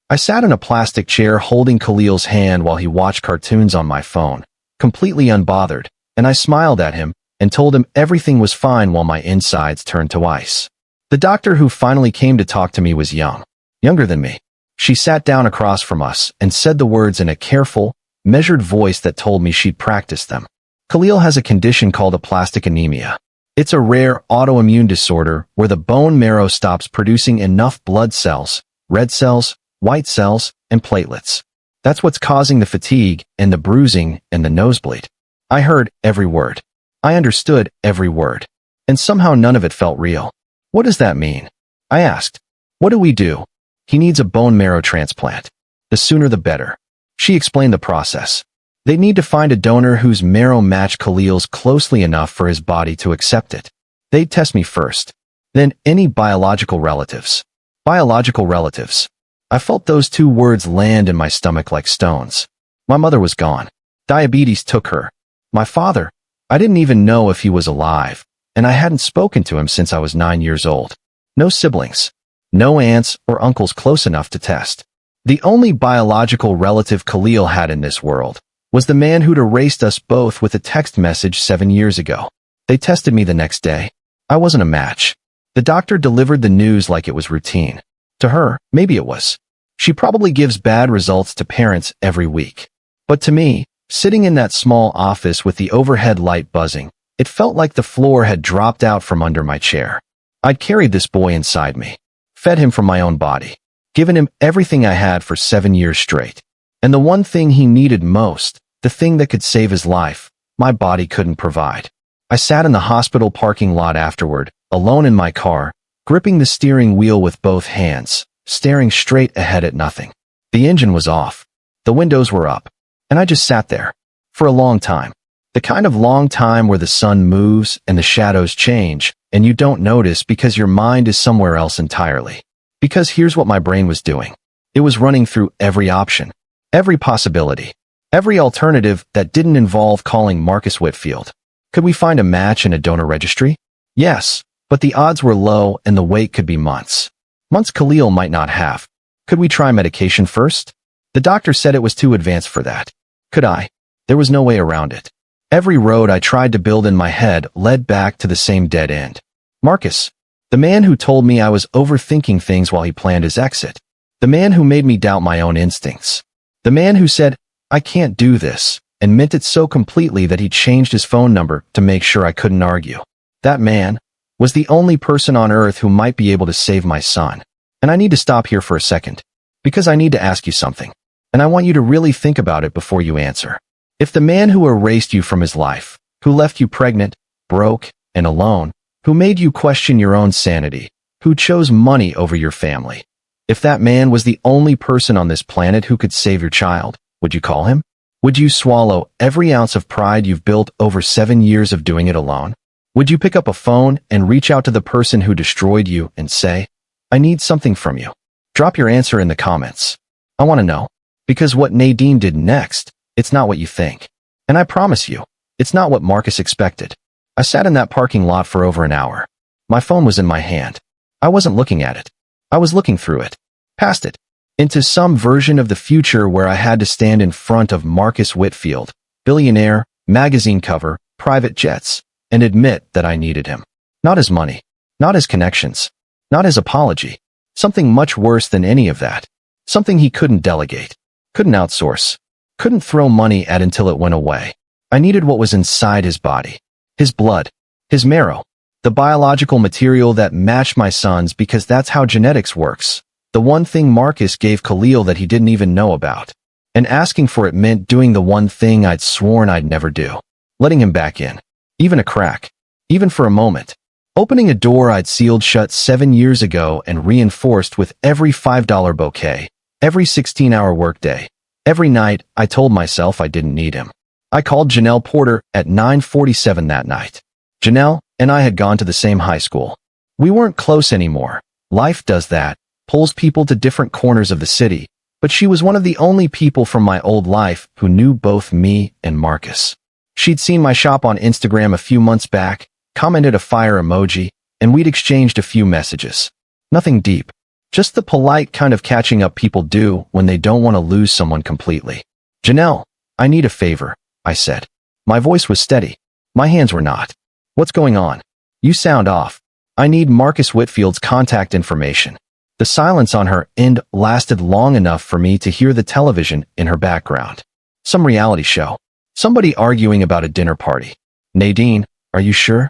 I sat in a plastic chair holding Khalil's hand while he watched cartoons on my phone, completely unbothered, and I smiled at him and told him everything was fine while my insides turned to ice. The doctor who finally came to talk to me was young, younger than me. She sat down across from us and said the words in a careful, measured voice that told me she'd practiced them. Khalil has a condition called aplastic anemia. It's a rare autoimmune disorder where the bone marrow stops producing enough blood cells, red cells, white cells, and platelets. That's what's causing the fatigue and the bruising and the nosebleed. I heard every word. I understood every word. And somehow none of it felt real. What does that mean? I asked. What do we do? He needs a bone marrow transplant. The sooner the better. She explained the process. They need to find a donor whose marrow matched Khalil's closely enough for his body to accept it. They'd test me first. Then any biological relatives. Biological relatives. I felt those 2 words land in my stomach like stones. My mother was gone. Diabetes took her. My father, I didn't even know if he was alive, and I hadn't spoken to him since I was 9 years old. No siblings. No aunts or uncles close enough to test. The only biological relative Khalil had in this world was the man who'd erased us both with a text message 7 years ago. They tested me the next day. I wasn't a match. The doctor delivered the news like it was routine. To her, maybe it was. She probably gives bad results to parents every week. But to me, sitting in that small office with the overhead light buzzing, it felt like the floor had dropped out from under my chair. I'd carried this boy inside me, fed him from my own body, given him everything I had for 7 years straight. And the one thing he needed most, the thing that could save his life, my body couldn't provide. I sat in the hospital parking lot afterward, alone in my car, gripping the steering wheel with both hands, staring straight ahead at nothing. The engine was off. The windows were up. And I just sat there. For a long time. The kind of long time where the sun moves and the shadows change, and you don't notice because your mind is somewhere else entirely. Because here's what my brain was doing. It was running through every option. Every possibility. Every alternative that didn't involve calling Marcus Whitfield. Could we find a match in a donor registry? Yes, but the odds were low and the wait could be months. Months Khalil might not have. Could we try medication first? The doctor said it was too advanced for that. Could I? There was no way around it. Every road I tried to build in my head led back to the same dead end. Marcus, the man who told me I was overthinking things while he planned his exit. The man who made me doubt my own instincts. The man who said, "I can't do this," and meant it so completely that he changed his phone number to make sure I couldn't argue. That man was the only person on earth who might be able to save my son. And I need to stop here for a second, because I need to ask you something, and I want you to really think about it before you answer. If the man who erased you from his life, who left you pregnant, broke, and alone, who made you question your own sanity, who chose money over your family. If that man was the only person on this planet who could save your child, would you call him? Would you swallow every ounce of pride you've built over 7 years of doing it alone? Would you pick up a phone and reach out to the person who destroyed you and say, I need something from you? Drop your answer in the comments. I want to know. Because what Nadine did next, it's not what you think. And I promise you, it's not what Marcus expected. I sat in that parking lot for over an hour. My phone was in my hand. I wasn't looking at it. I was looking through it, past it, into some version of the future where I had to stand in front of Marcus Whitfield, billionaire, magazine cover, private jets, and admit that I needed him. Not his money, not his connections, not his apology. Something much worse than any of that. Something he couldn't delegate, couldn't outsource, couldn't throw money at until it went away. I needed what was inside his body, his blood, his marrow, the biological material that matched my son's because that's how genetics works. The one thing Marcus gave Khalil that he didn't even know about. And asking for it meant doing the one thing I'd sworn I'd never do. Letting him back in. Even a crack. Even for a moment. Opening a door I'd sealed shut 7 years ago and reinforced with every $5 bouquet. Every 16-hour workday. Every night, I told myself I didn't need him. I called Janelle Porter at 9:47 that night. Janelle and I had gone to the same high school. We weren't close anymore. Life does that. Pulls people to different corners of the city, but she was one of the only people from my old life who knew both me and Marcus. She'd seen my shop on Instagram a few months back, commented a fire emoji, and we'd exchanged a few messages. Nothing deep, just the polite kind of catching up people do when they don't want to lose someone completely. Janelle, I need a favor, I said. My voice was steady. My hands were not. What's going on? You sound off. I need Marcus Whitfield's contact information. The silence on her end lasted long enough for me to hear the television in her background. Some reality show. Somebody arguing about a dinner party. Nadine, are you sure?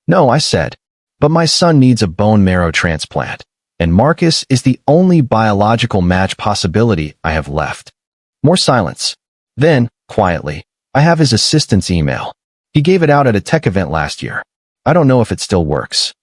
No, I said. But my son needs a bone marrow transplant, and Marcus is the only biological match possibility I have left. More silence. Then, quietly, I have his assistant's email. He gave it out at a tech event last year. I don't know if it still works.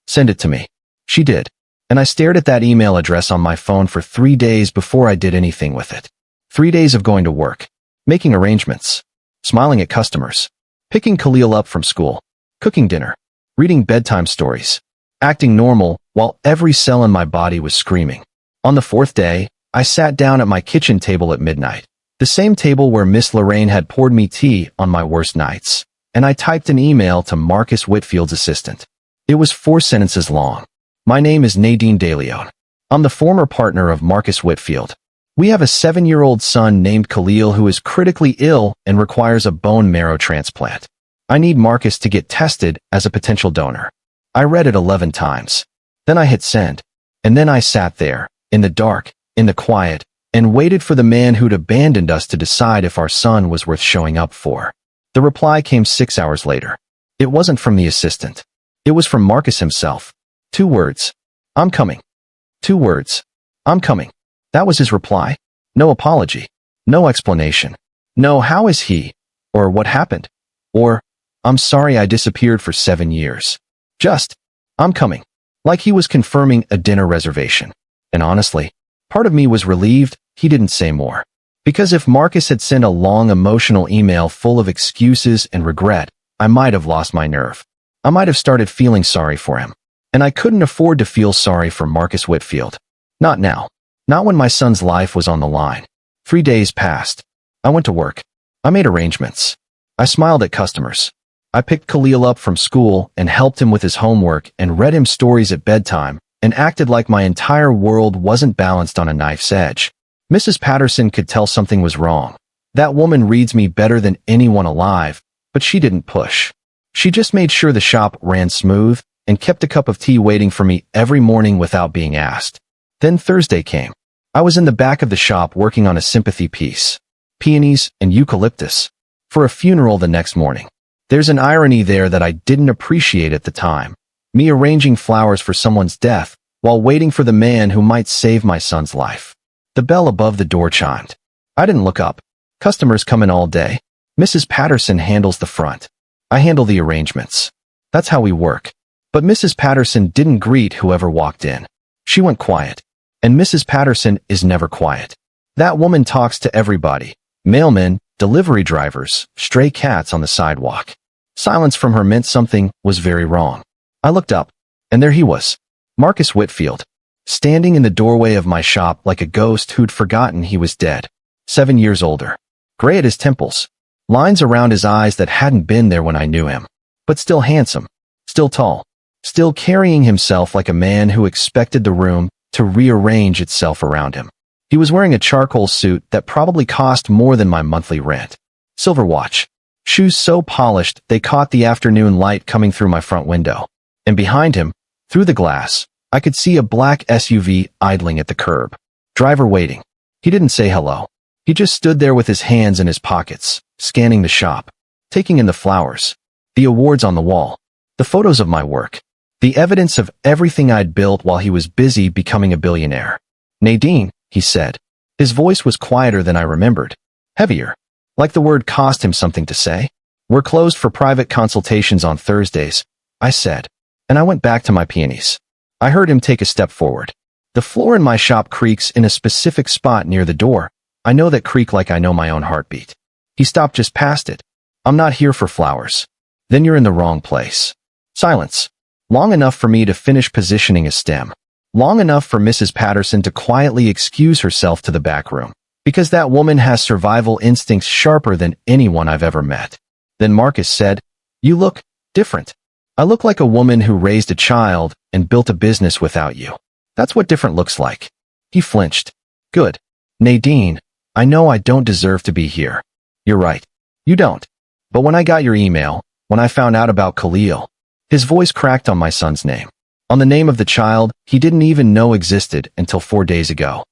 Send it to me. She did. And I stared at that email address on my phone for 3 days before I did anything with it. 3 days of going to work, making arrangements, smiling at customers, picking Khalil up from school, cooking dinner, reading bedtime stories, acting normal while every cell in my body was screaming. On the 4th day, I sat down at my kitchen table at midnight, the same table where Miss Lorraine had poured me tea on my worst nights, and I typed an email to Marcus Whitfield's assistant. It was 4 sentences long. My name is Nadine DeLeon. I'm the former partner of Marcus Whitfield. We have a 7-year-old son named Khalil who is critically ill and requires a bone marrow transplant. I need Marcus to get tested as a potential donor. I read it 11 times. Then I hit send. And then I sat there, in the dark, in the quiet, and waited for the man who'd abandoned us to decide if our son was worth showing up for. The reply came 6 hours later. It wasn't from the assistant. It was from Marcus himself. 2 words. I'm coming. 2 words. I'm coming. That was his reply. No apology. No explanation. No how is he? Or what happened? Or, I'm sorry I disappeared for 7 years. Just, I'm coming. Like he was confirming a dinner reservation. And honestly, part of me was relieved he didn't say more. Because if Marcus had sent a long emotional email full of excuses and regret, I might have lost my nerve. I might have started feeling sorry for him. And I couldn't afford to feel sorry for Marcus Whitfield. Not now. Not when my son's life was on the line. 3 days passed. I went to work. I made arrangements. I smiled at customers. I picked Khalil up from school and helped him with his homework and read him stories at bedtime and acted like my entire world wasn't balanced on a knife's edge. Mrs. Patterson could tell something was wrong. That woman reads me better than anyone alive, but she didn't push. She just made sure the shop ran smooth and kept a cup of tea waiting for me every morning without being asked. Then Thursday came. I was in the back of the shop working on a sympathy piece. Peonies and eucalyptus. For a funeral the next morning. There's an irony there that I didn't appreciate at the time. Me arranging flowers for someone's death while waiting for the man who might save my son's life. The bell above the door chimed. I didn't look up. Customers come in all day. Mrs. Patterson handles the front. I handle the arrangements. That's how we work. But Mrs. Patterson didn't greet whoever walked in. She went quiet. And Mrs. Patterson is never quiet. That woman talks to everybody. Mailmen, delivery drivers, stray cats on the sidewalk. Silence from her meant something was very wrong. I looked up, and there he was. Marcus Whitfield, standing in the doorway of my shop like a ghost who'd forgotten he was dead. 7 years older. Gray at his temples. Lines around his eyes that hadn't been there when I knew him. But still handsome. Still tall. Still carrying himself like a man who expected the room to rearrange itself around him. He was wearing a charcoal suit that probably cost more than my monthly rent. Silver watch. Shoes so polished they caught the afternoon light coming through my front window. And behind him, through the glass, I could see a black SUV idling at the curb. Driver waiting. He didn't say hello. He just stood there with his hands in his pockets, scanning the shop, taking in the flowers, the awards on the wall, the photos of my work, the evidence of everything I'd built while he was busy becoming a billionaire. Nadine, he said. His voice was quieter than I remembered. Heavier. Like the word cost him something to say. We're closed for private consultations on Thursdays, I said, and I went back to my peonies. I heard him take a step forward. The floor in my shop creaks in a specific spot near the door. I know that creak like I know my own heartbeat. He stopped just past it. I'm not here for flowers. Then you're in the wrong place. Silence. Long enough for me to finish positioning a stem. Long enough for Mrs. Patterson to quietly excuse herself to the back room. Because that woman has survival instincts sharper than anyone I've ever met. Then Marcus said, "You look different. I look like a woman who raised a child and built a business without you. That's what different looks like." He flinched. "Good. Nadine, I know I don't deserve to be here. You're right. You don't. But when I got your email, when I found out about Khalil," his voice cracked on my son's name. On the name of the child he didn't even know existed until 4 days ago.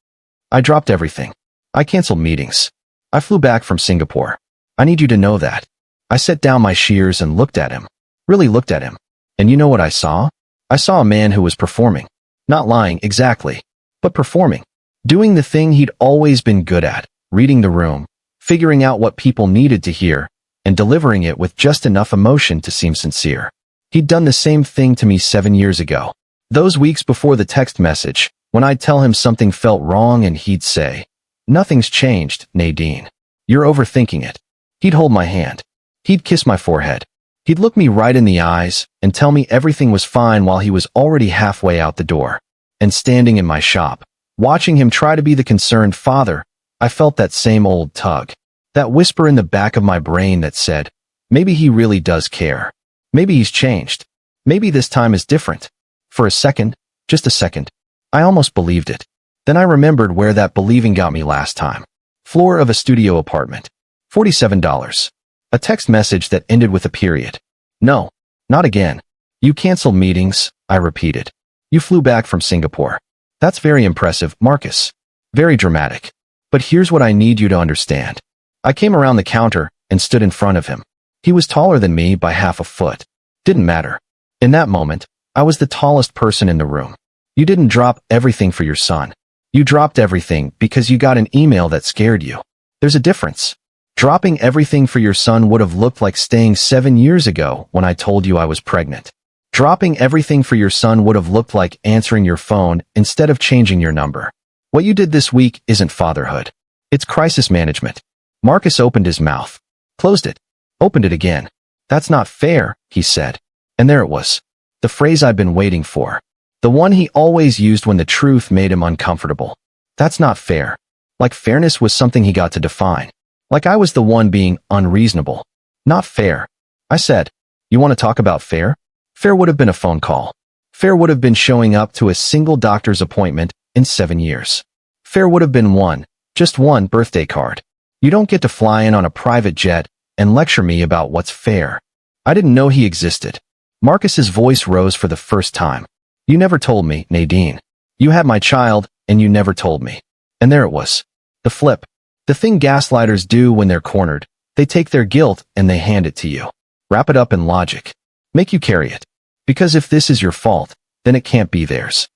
I dropped everything. I canceled meetings. I flew back from Singapore. I need you to know that. I set down my shears and looked at him. Really looked at him. And you know what I saw? I saw a man who was performing. Not lying, exactly. But performing. Doing the thing he'd always been good at. Reading the room. Figuring out what people needed to hear. And delivering it with just enough emotion to seem sincere. He'd done the same thing to me 7 years ago. Those weeks before the text message, when I'd tell him something felt wrong and he'd say, "Nothing's changed, Nadine. You're overthinking it." He'd hold my hand. He'd kiss my forehead. He'd look me right in the eyes and tell me everything was fine while he was already halfway out the door. And standing in my shop, watching him try to be the concerned father, I felt that same old tug. That whisper in the back of my brain that said, maybe he really does care. Maybe he's changed. Maybe this time is different. For a second, just a second, I almost believed it. Then I remembered where that believing got me last time. Floor of a studio apartment. $47. A text message that ended with a period. "No, not again. You canceled meetings," I repeated. "You flew back from Singapore." "That's very impressive, Marcus. Very dramatic. But here's what I need you to understand." I came around the counter and stood in front of him. He was taller than me by half a foot. Didn't matter. In that moment, I was the tallest person in the room. You didn't drop everything for your son. You dropped everything because you got an email that scared you. There's a difference. Dropping everything for your son would have looked like staying 7 years ago when I told you I was pregnant. Dropping everything for your son would have looked like answering your phone instead of changing your number. What you did this week isn't fatherhood. It's crisis management. Marcus opened his mouth. Closed it. Opened it again. "That's not fair," he said. And there it was. The phrase I'd been waiting for. The one he always used when the truth made him uncomfortable. That's not fair. Like fairness was something he got to define. Like I was the one being unreasonable. Not fair. I said, "You want to talk about fair?" Fair would have been a phone call. Fair would have been showing up to a single doctor's appointment in 7 years. Fair would have been just one birthday card. You don't get to fly in on a private jet and lecture me about what's fair. I didn't know he existed. Marcus's voice rose for the first time. "You never told me, Nadine. You had my child, and you never told me." And there it was. The flip. The thing gaslighters do when they're cornered. They take their guilt and they hand it to you. Wrap it up in logic. Make you carry it. Because if this is your fault, then it can't be theirs.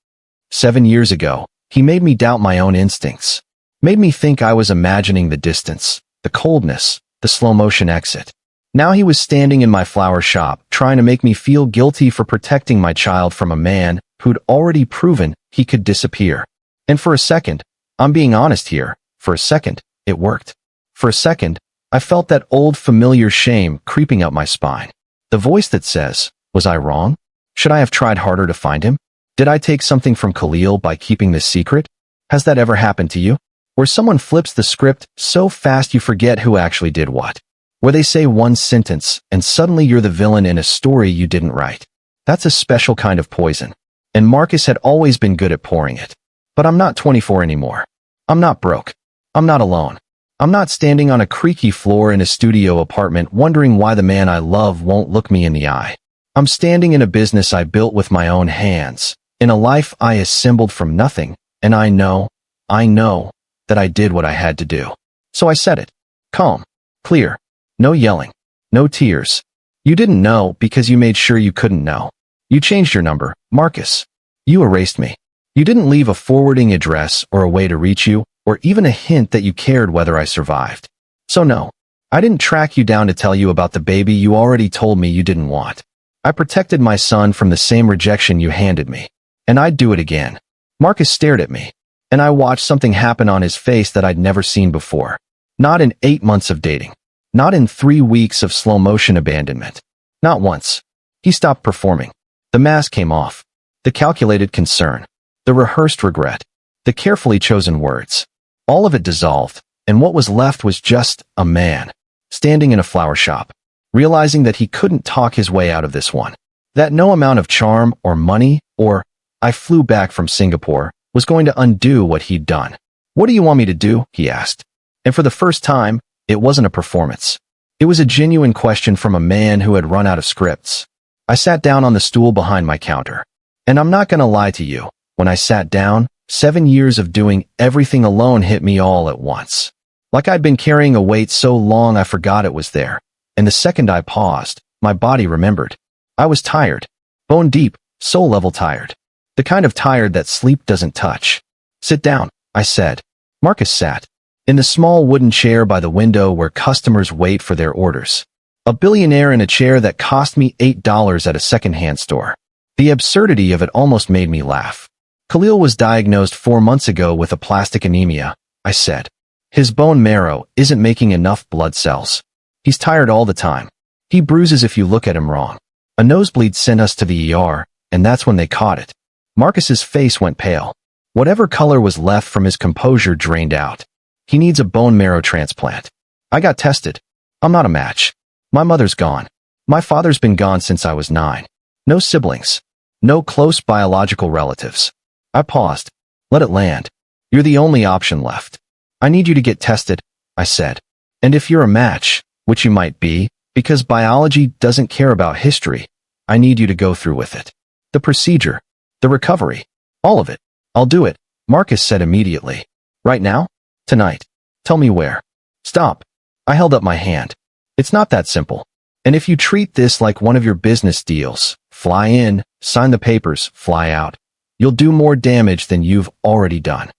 7 years ago, he made me doubt my own instincts. Made me think I was imagining the distance, the coldness, the slow motion exit. Now he was standing in my flower shop, trying to make me feel guilty for protecting my child from a man who'd already proven he could disappear. And for a second, I'm being honest here, for a second, it worked. For a second, I felt that old familiar shame creeping up my spine. The voice that says, was I wrong? Should I have tried harder to find him? Did I take something from Khalil by keeping this secret? Has that ever happened to you? Where someone flips the script so fast you forget who actually did what? Where they say one sentence and suddenly you're the villain in a story you didn't write. That's a special kind of poison. And Marcus had always been good at pouring it. But I'm not 24 anymore. I'm not broke. I'm not alone. I'm not standing on a creaky floor in a studio apartment wondering why the man I love won't look me in the eye. I'm standing in a business I built with my own hands, in a life I assembled from nothing, and I know that I did what I had to do. So I said it. Calm. Clear. No yelling. No tears. You didn't know because you made sure you couldn't know. You changed your number, Marcus. You erased me. You didn't leave a forwarding address or a way to reach you, or even a hint that you cared whether I survived. So no, I didn't track you down to tell you about the baby you already told me you didn't want. I protected my son from the same rejection you handed me. And I'd do it again. Marcus stared at me, and I watched something happen on his face that I'd never seen before. Not in 8 months of dating. Not in 3 weeks of slow-motion abandonment. Not once. He stopped performing. The mask came off. The calculated concern. The rehearsed regret. The carefully chosen words. All of it dissolved, and what was left was just a man, standing in a flower shop, realizing that he couldn't talk his way out of this one. That no amount of charm or money or I flew back from Singapore was going to undo what he'd done. What do you want me to do? He asked. And for the first time, it wasn't a performance. It was a genuine question from a man who had run out of scripts. I sat down on the stool behind my counter. And I'm not going to lie to you, when I sat down, 7 years of doing everything alone hit me all at once. Like I'd been carrying a weight so long I forgot it was there. And the second I paused, my body remembered. I was tired. Bone deep, soul level tired. The kind of tired that sleep doesn't touch. Sit down, I said. Marcus sat. In the small wooden chair by the window where customers wait for their orders. A billionaire in a chair that cost me $8 at a secondhand store. The absurdity of it almost made me laugh. Khalil was diagnosed 4 months ago with aplastic anemia, I said. His bone marrow isn't making enough blood cells. He's tired all the time. He bruises if you look at him wrong. A nosebleed sent us to the ER, and that's when they caught it. Marcus's face went pale. Whatever color was left from his composure drained out. He needs a bone marrow transplant. I got tested. I'm not a match. My mother's gone. My father's been gone since I was 9. No siblings. No close biological relatives. I paused. Let it land. You're the only option left. I need you to get tested, I said. And if you're a match, which you might be, because biology doesn't care about history, I need you to go through with it. The procedure. The recovery. All of it. I'll do it, Marcus said immediately. Right now? Tonight. Tell me where. Stop. I held up my hand. It's not that simple. And if you treat this like one of your business deals, fly in, sign the papers, fly out, you'll do more damage than you've already done.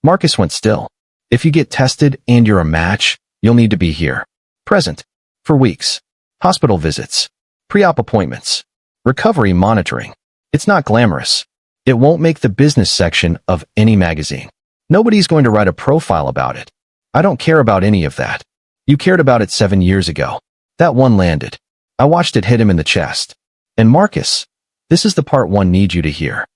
Marcus went still. If you get tested and you're a match, you'll need to be here. Present. For weeks. Hospital visits. Pre-op appointments. Recovery monitoring. It's not glamorous. It won't make the business section of any magazine. Nobody's going to write a profile about it. I don't care about any of that. You cared about it 7 years ago. That one landed. I watched it hit him in the chest. And Marcus, this is the part one needs you to hear.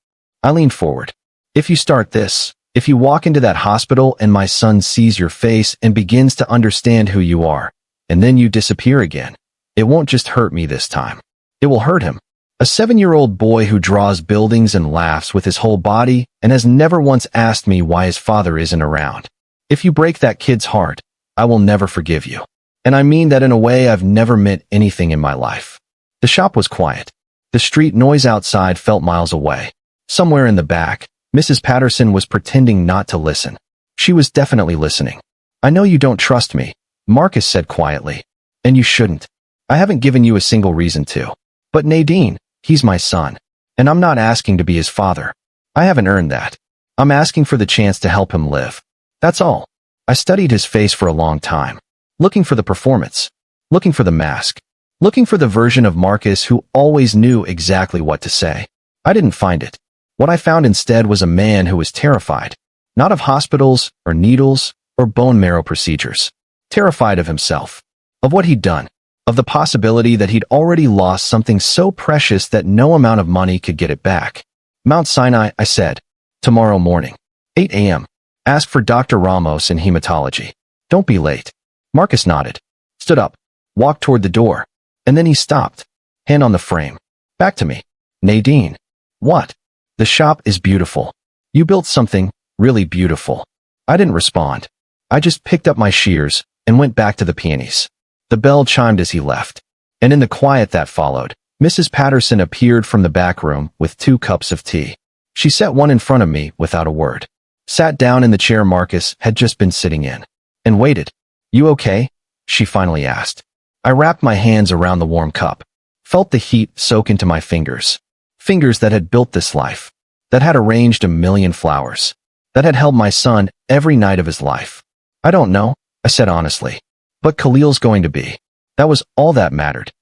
I leaned forward. If you start this, if you walk into that hospital and my son sees your face and begins to understand who you are, and then you disappear again, it won't just hurt me this time. It will hurt him. A 7-year-old boy who draws buildings and laughs with his whole body and has never once asked me why his father isn't around. If you break that kid's heart, I will never forgive you. And I mean that in a way I've never meant anything in my life. The shop was quiet. The street noise outside felt miles away. Somewhere in the back, Mrs. Patterson was pretending not to listen. She was definitely listening. I know you don't trust me, Marcus said quietly. And you shouldn't. I haven't given you a single reason to. But Nadine, he's my son. And I'm not asking to be his father. I haven't earned that. I'm asking for the chance to help him live. That's all. I studied his face for a long time. Looking for the performance. Looking for the mask. looking for the version of Marcus who always knew exactly what to say. I didn't find it. What I found instead was a man who was terrified, not of hospitals or needles or bone marrow procedures. Terrified of himself, of what he'd done, of the possibility that he'd already lost something so precious that no amount of money could get it back. Mount Sinai, I said. Tomorrow morning. 8 a.m. Ask for Dr. Ramos in hematology. Don't be late. Marcus nodded, stood up, walked toward the door, and then he stopped, hand on the frame. Back to me. Nadine. What? The shop is beautiful. You built something really beautiful. I didn't respond. I just picked up my shears and went back to the peonies. The bell chimed as he left, and in the quiet that followed, Mrs. Patterson appeared from the back room with 2 cups of tea. She set one in front of me without a word, sat down in the chair Marcus had just been sitting in, and waited. You okay? She finally asked. I wrapped my hands around the warm cup, felt the heat soak into my fingers. Fingers that had built this life, that had arranged a million flowers, that had held my son every night of his life. I don't know, I said honestly, but Khalil's going to be. That was all that mattered.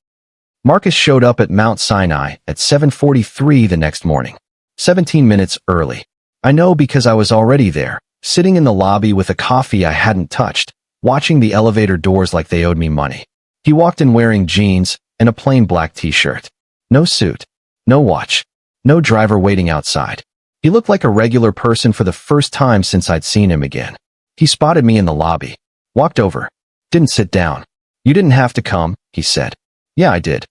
Marcus showed up at Mount Sinai at 7:43 the next morning, 17 minutes early. I know because I was already there, sitting in the lobby with a coffee I hadn't touched, watching the elevator doors like they owed me money. He walked in wearing jeans and a plain black t-shirt. No suit. No watch. No driver waiting outside. He looked like a regular person for the first time since I'd seen him again. He spotted me in the lobby. Walked over. Didn't sit down. You didn't have to come, he said. Yeah, I did.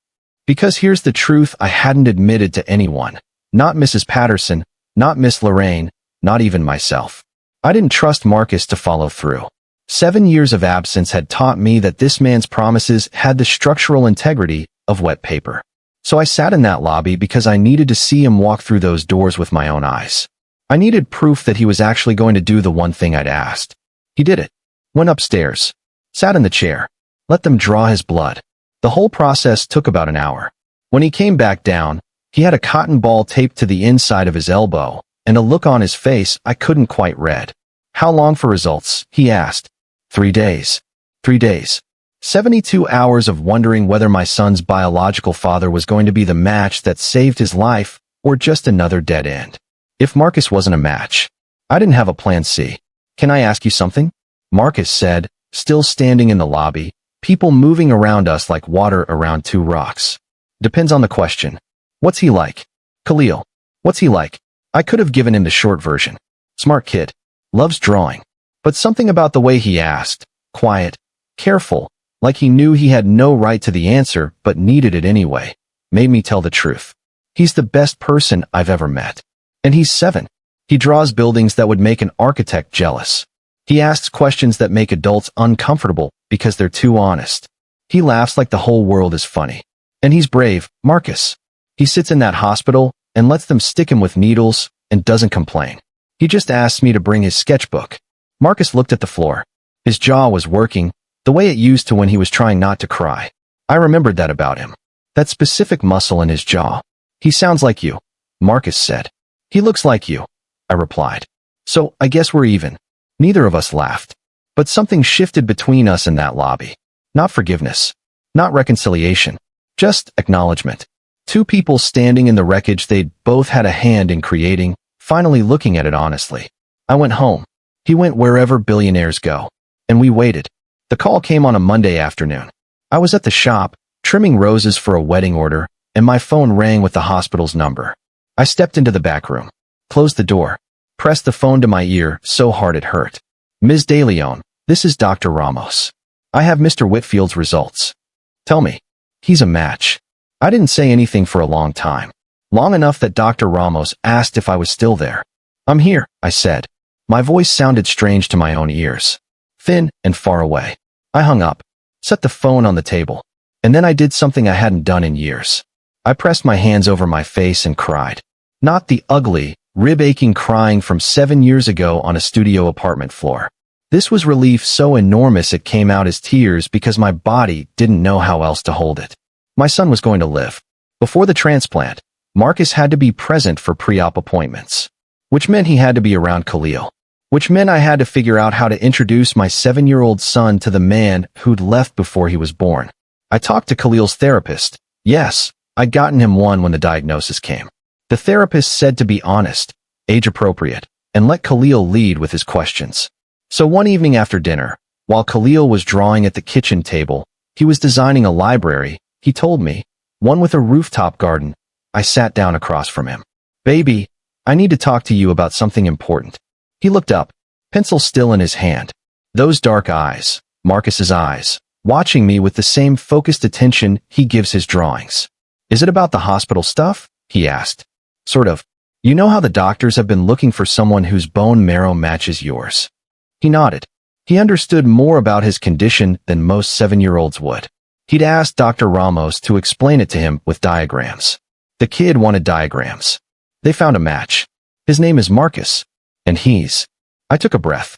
Because here's the truth I hadn't admitted to anyone. Not Mrs. Patterson, not Miss Lorraine, not even myself. I didn't trust Marcus to follow through. 7 years of absence had taught me that this man's promises had the structural integrity of wet paper. So I sat in that lobby because I needed to see him walk through those doors with my own eyes. I needed proof that he was actually going to do the one thing I'd asked. He did it. Went upstairs. Sat in the chair. Let them draw his blood. The whole process took about an hour. When he came back down, he had a cotton ball taped to the inside of his elbow, and a look on his face I couldn't quite read. How long for results? He asked. 3 days. 3 days. 72 hours of wondering whether my son's biological father was going to be the match that saved his life or just another dead end. If Marcus wasn't a match, I didn't have a plan C. Can I ask you something? Marcus said, still standing in the lobby, people moving around us like water around 2 rocks. Depends on the question. What's he like? Khalil. What's he like? I could have given him the short version. Smart kid. Loves drawing. But something about the way he asked, quiet, careful, like he knew he had no right to the answer but needed it anyway, made me tell the truth. He's the best person I've ever met. And he's 7. He draws buildings that would make an architect jealous. He asks questions that make adults uncomfortable because they're too honest. He laughs like the whole world is funny. And he's brave, Marcus. He sits in that hospital and lets them stick him with needles and doesn't complain. He just asks me to bring his sketchbook. Marcus looked at the floor. His jaw was working, the way it used to when he was trying not to cry. I remembered that about him. That specific muscle in his jaw. He sounds like you, Marcus said. He looks like you, I replied. So I guess we're even. Neither of us laughed. But something shifted between us in that lobby. Not forgiveness. Not reconciliation. Just acknowledgement. 2 people standing in the wreckage they'd both had a hand in creating, finally looking at it honestly. I went home. He went wherever billionaires go. And we waited. The call came on a Monday afternoon. I was at the shop, trimming roses for a wedding order, and my phone rang with the hospital's number. I stepped into the back room, closed the door, pressed the phone to my ear so hard it hurt. Ms. De Leon, this is Dr. Ramos. I have Mr. Whitfield's results. Tell me. He's a match. I didn't say anything for a long time. Long enough that Dr. Ramos asked if I was still there. I'm here, I said. My voice sounded strange to my own ears. Thin and far away. I hung up, set the phone on the table, and then I did something I hadn't done in years. I pressed my hands over my face and cried. Not the ugly, rib-aching crying from 7 years ago on a studio apartment floor. This was relief so enormous it came out as tears because my body didn't know how else to hold it. My son was going to live. Before the transplant, Marcus had to be present for pre-op appointments, which meant he had to be around Khalil. Which meant I had to figure out how to introduce my 7-year-old son to the man who'd left before he was born. I talked to Khalil's therapist. Yes, I'd gotten him one when the diagnosis came. The therapist said to be honest, age-appropriate, and let Khalil lead with his questions. So one evening after dinner, while Khalil was drawing at the kitchen table, he was designing a library, he told me, one with a rooftop garden. I sat down across from him. Baby, I need to talk to you about something important. He looked up, pencil still in his hand. Those dark eyes, Marcus's eyes, watching me with the same focused attention he gives his drawings. Is it about the hospital stuff? He asked. Sort of. You know how the doctors have been looking for someone whose bone marrow matches yours? He nodded. He understood more about his condition than most 7-year-olds would. He'd asked Dr. Ramos to explain it to him with diagrams. The kid wanted diagrams. They found a match. His name is Marcus. And I took a breath.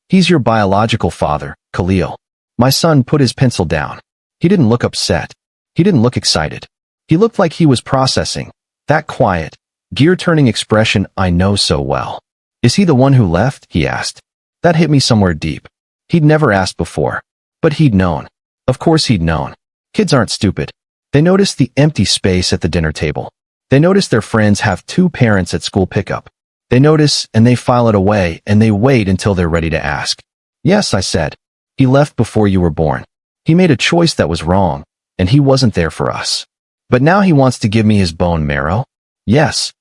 He's your biological father, Khalil. My son put his pencil down. He didn't look upset. He didn't look excited. He looked like he was processing. That quiet, gear-turning expression I know so well. Is he the one who left? He asked. That hit me somewhere deep. He'd never asked before. But he'd known. Of course he'd known. Kids aren't stupid. They notice the empty space at the dinner table. They notice their friends have 2 parents at school pickup. They notice and they file it away and they wait until they're ready to ask. Yes, I said. He left before you were born. He made a choice that was wrong, and he wasn't there for us. But now he wants to give me his bone marrow? Yes.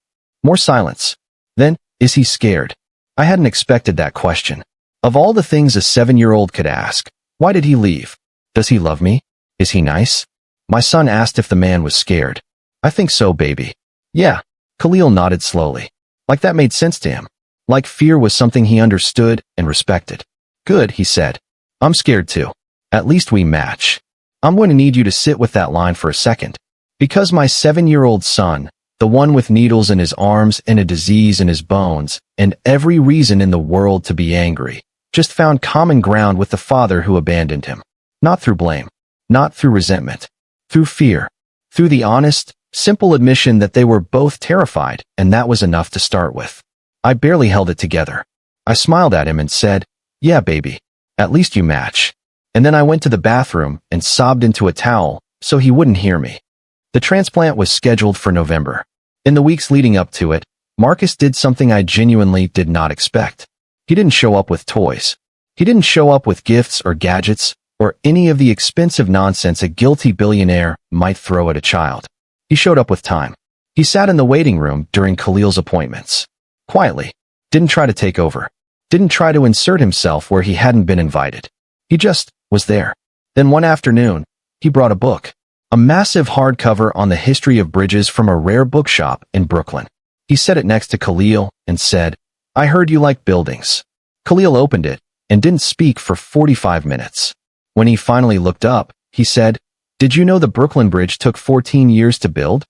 More silence. Then, is he scared? I hadn't expected that question. Of all the things a 7-year-old could ask, why did he leave? Does he love me? Is he nice? My son asked if the man was scared. I think so, baby. Yeah. Khalil nodded slowly. Like that made sense to him. Like fear was something he understood and respected. Good, he said. I'm scared too. At least we match. I'm going to need you to sit with that line for a second. Because my 7-year-old son, the one with needles in his arms and a disease in his bones, and every reason in the world to be angry, just found common ground with the father who abandoned him. Not through blame. Not through resentment. Through fear. Through the honest, simple admission that they were both terrified, and that was enough to start with. I barely held it together. I smiled at him and said, yeah, baby. At least you match. And then I went to the bathroom and sobbed into a towel so he wouldn't hear me. The transplant was scheduled for November. In the weeks leading up to it, Marcus did something I genuinely did not expect. He didn't show up with toys. He didn't show up with gifts or gadgets or any of the expensive nonsense a guilty billionaire might throw at a child. He showed up with time. He sat in the waiting room during Khalil's appointments. Quietly. Didn't try to take over. Didn't try to insert himself where he hadn't been invited. He just was there. Then one afternoon, he brought a book. A massive hardcover on the history of bridges from a rare bookshop in Brooklyn. He set it next to Khalil and said, I heard you like buildings. Khalil opened it and didn't speak for 45 minutes. When he finally looked up, he said, did you know the Brooklyn Bridge took 14 years to build?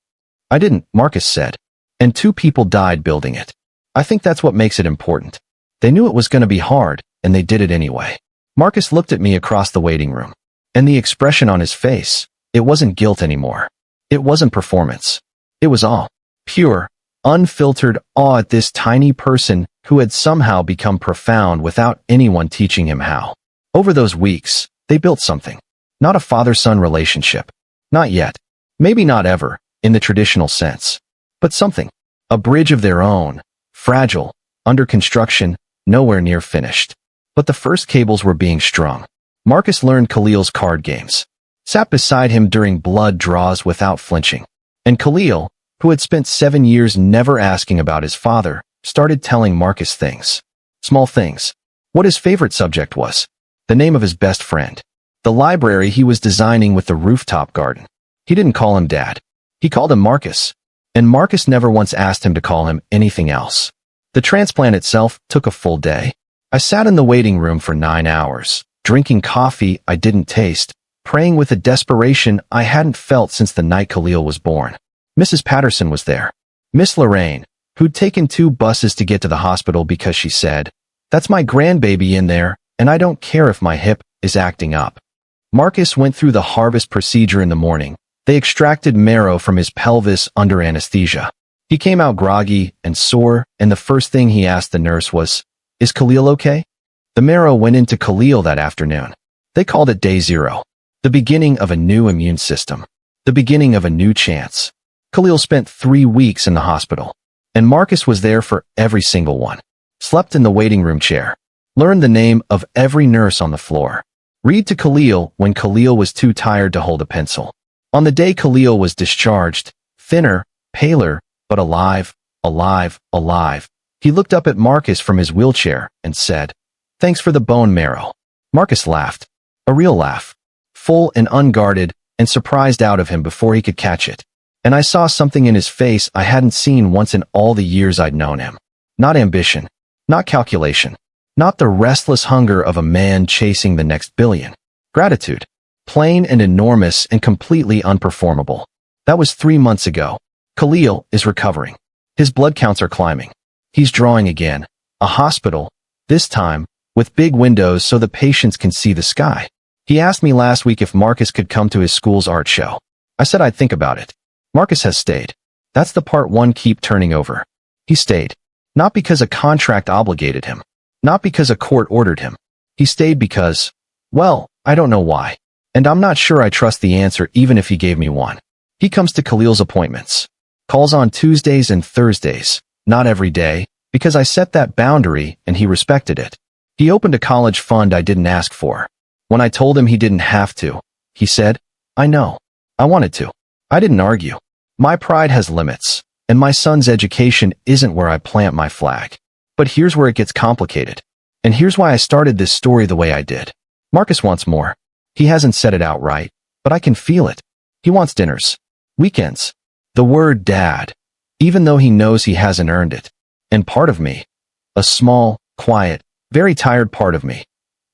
I didn't, Marcus said. And 2 people died building it. I think that's what makes it important. They knew it was going to be hard, and they did it anyway. Marcus looked at me across the waiting room. And the expression on his face, it wasn't guilt anymore. It wasn't performance. It was awe. Pure, unfiltered awe at this tiny person who had somehow become profound without anyone teaching him how. Over those weeks, they built something. Not a father-son relationship. Not yet. Maybe not ever, in the traditional sense. But something. A bridge of their own. Fragile. Under construction. Nowhere near finished. But the first cables were being strung. Marcus learned Khalil's card games. Sat beside him during blood draws without flinching. And Khalil, who had spent 7 years never asking about his father, started telling Marcus things. Small things. What his favorite subject was. The name of his best friend. The library he was designing with the rooftop garden. He didn't call him Dad. He called him Marcus. And Marcus never once asked him to call him anything else. The transplant itself took a full day. I sat in the waiting room for 9 hours, drinking coffee I didn't taste, praying with a desperation I hadn't felt since the night Khalil was born. Mrs. Patterson was there. Miss Lorraine, who'd taken 2 buses to get to the hospital because she said, that's my grandbaby in there, and I don't care if my hip is acting up. Marcus went through the harvest procedure in the morning. They extracted marrow from his pelvis under anesthesia. He came out groggy and sore, and the first thing he asked the nurse was, is Khalil okay? The marrow went into Khalil that afternoon. They called it day 0. The beginning of a new immune system. The beginning of a new chance. Khalil spent 3 weeks in the hospital, and Marcus was there for every single one. Slept in the waiting room chair. Learned the name of every nurse on the floor. Read to Khalil when Khalil was too tired to hold a pencil. On the day Khalil was discharged, thinner, paler, but alive, alive, alive, he looked up at Marcus from his wheelchair and said, "Thanks for the bone marrow." Marcus laughed. A real laugh. Full and unguarded, and surprised out of him before he could catch it. And I saw something in his face I hadn't seen once in all the years I'd known him. Not ambition. Not calculation. Not the restless hunger of a man chasing the next billion. Gratitude. Plain and enormous and completely unperformable. That was 3 months ago. Khalil is recovering. His blood counts are climbing. He's drawing again. A hospital, this time, with big windows so the patients can see the sky. He asked me last week if Marcus could come to his school's art show. I said I'd think about it. Marcus has stayed. That's the part one keep turning over. He stayed. Not because a contract obligated him. Not because a court ordered him. He stayed because, well, I don't know why. And I'm not sure I trust the answer even if he gave me one. He comes to Khalil's appointments. Calls on Tuesdays and Thursdays. Not every day, because I set that boundary and he respected it. He opened a college fund I didn't ask for. When I told him he didn't have to, he said, "I know. I wanted to." I didn't argue. My pride has limits, and my son's education isn't where I plant my flag. But here's where it gets complicated. And here's why I started this story the way I did. Marcus wants more. He hasn't said it outright, but I can feel it. He wants dinners. Weekends. The word dad. Even though he knows he hasn't earned it. And part of me, a small, quiet, very tired part of me,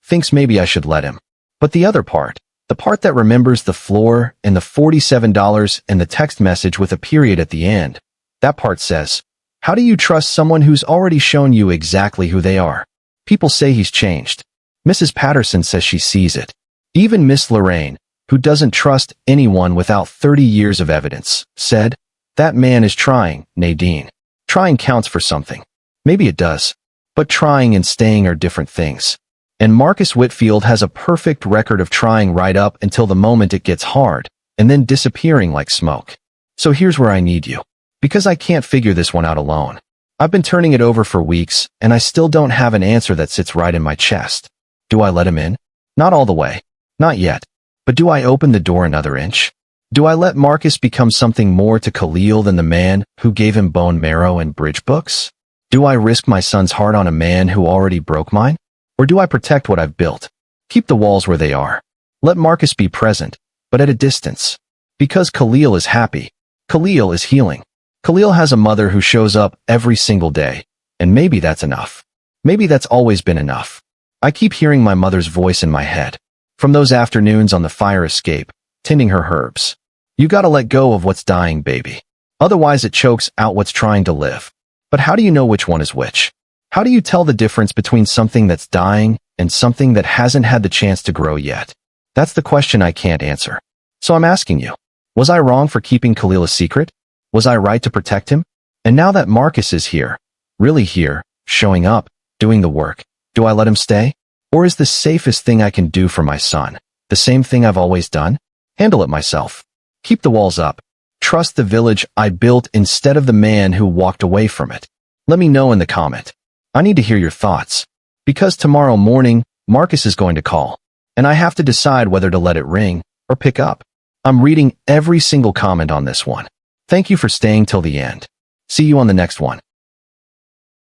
thinks maybe I should let him. But the other part, the part that remembers the floor and the $47 and the text message with a period at the end, that part says, how do you trust someone who's already shown you exactly who they are? People say he's changed. Mrs. Patterson says she sees it. Even Miss Lorraine, who doesn't trust anyone without 30 years of evidence, said, that man is trying, Nadine. Trying counts for something. Maybe it does. But trying and staying are different things. And Marcus Whitfield has a perfect record of trying right up until the moment it gets hard, and then disappearing like smoke. So here's where I need you. Because I can't figure this one out alone. I've been turning it over for weeks, and I still don't have an answer that sits right in my chest. Do I let him in? Not all the way. Not yet. But do I open the door another inch? Do I let Marcus become something more to Khalil than the man who gave him bone marrow and bridge books? Do I risk my son's heart on a man who already broke mine? Or do I protect what I've built? Keep the walls where they are. Let Marcus be present, but at a distance. Because Khalil is happy. Khalil is healing. Khalil has a mother who shows up every single day, and maybe that's enough. Maybe that's always been enough. I keep hearing my mother's voice in my head. From those afternoons on the fire escape, tending her herbs. You gotta let go of what's dying, baby. Otherwise it chokes out what's trying to live. But how do you know which one is which? How do you tell the difference between something that's dying and something that hasn't had the chance to grow yet? That's the question I can't answer. So I'm asking you, was I wrong for keeping Khalil a secret? Was I right to protect him? And now that Marcus is here, really here, showing up, doing the work, do I let him stay? Or is the safest thing I can do for my son the same thing I've always done? Handle it myself. Keep the walls up. Trust the village I built instead of the man who walked away from it. Let me know in the comment. I need to hear your thoughts. Because tomorrow morning, Marcus is going to call, and I have to decide whether to let it ring or pick up. I'm reading every single comment on this one. Thank you for staying till the end. See you on the next one.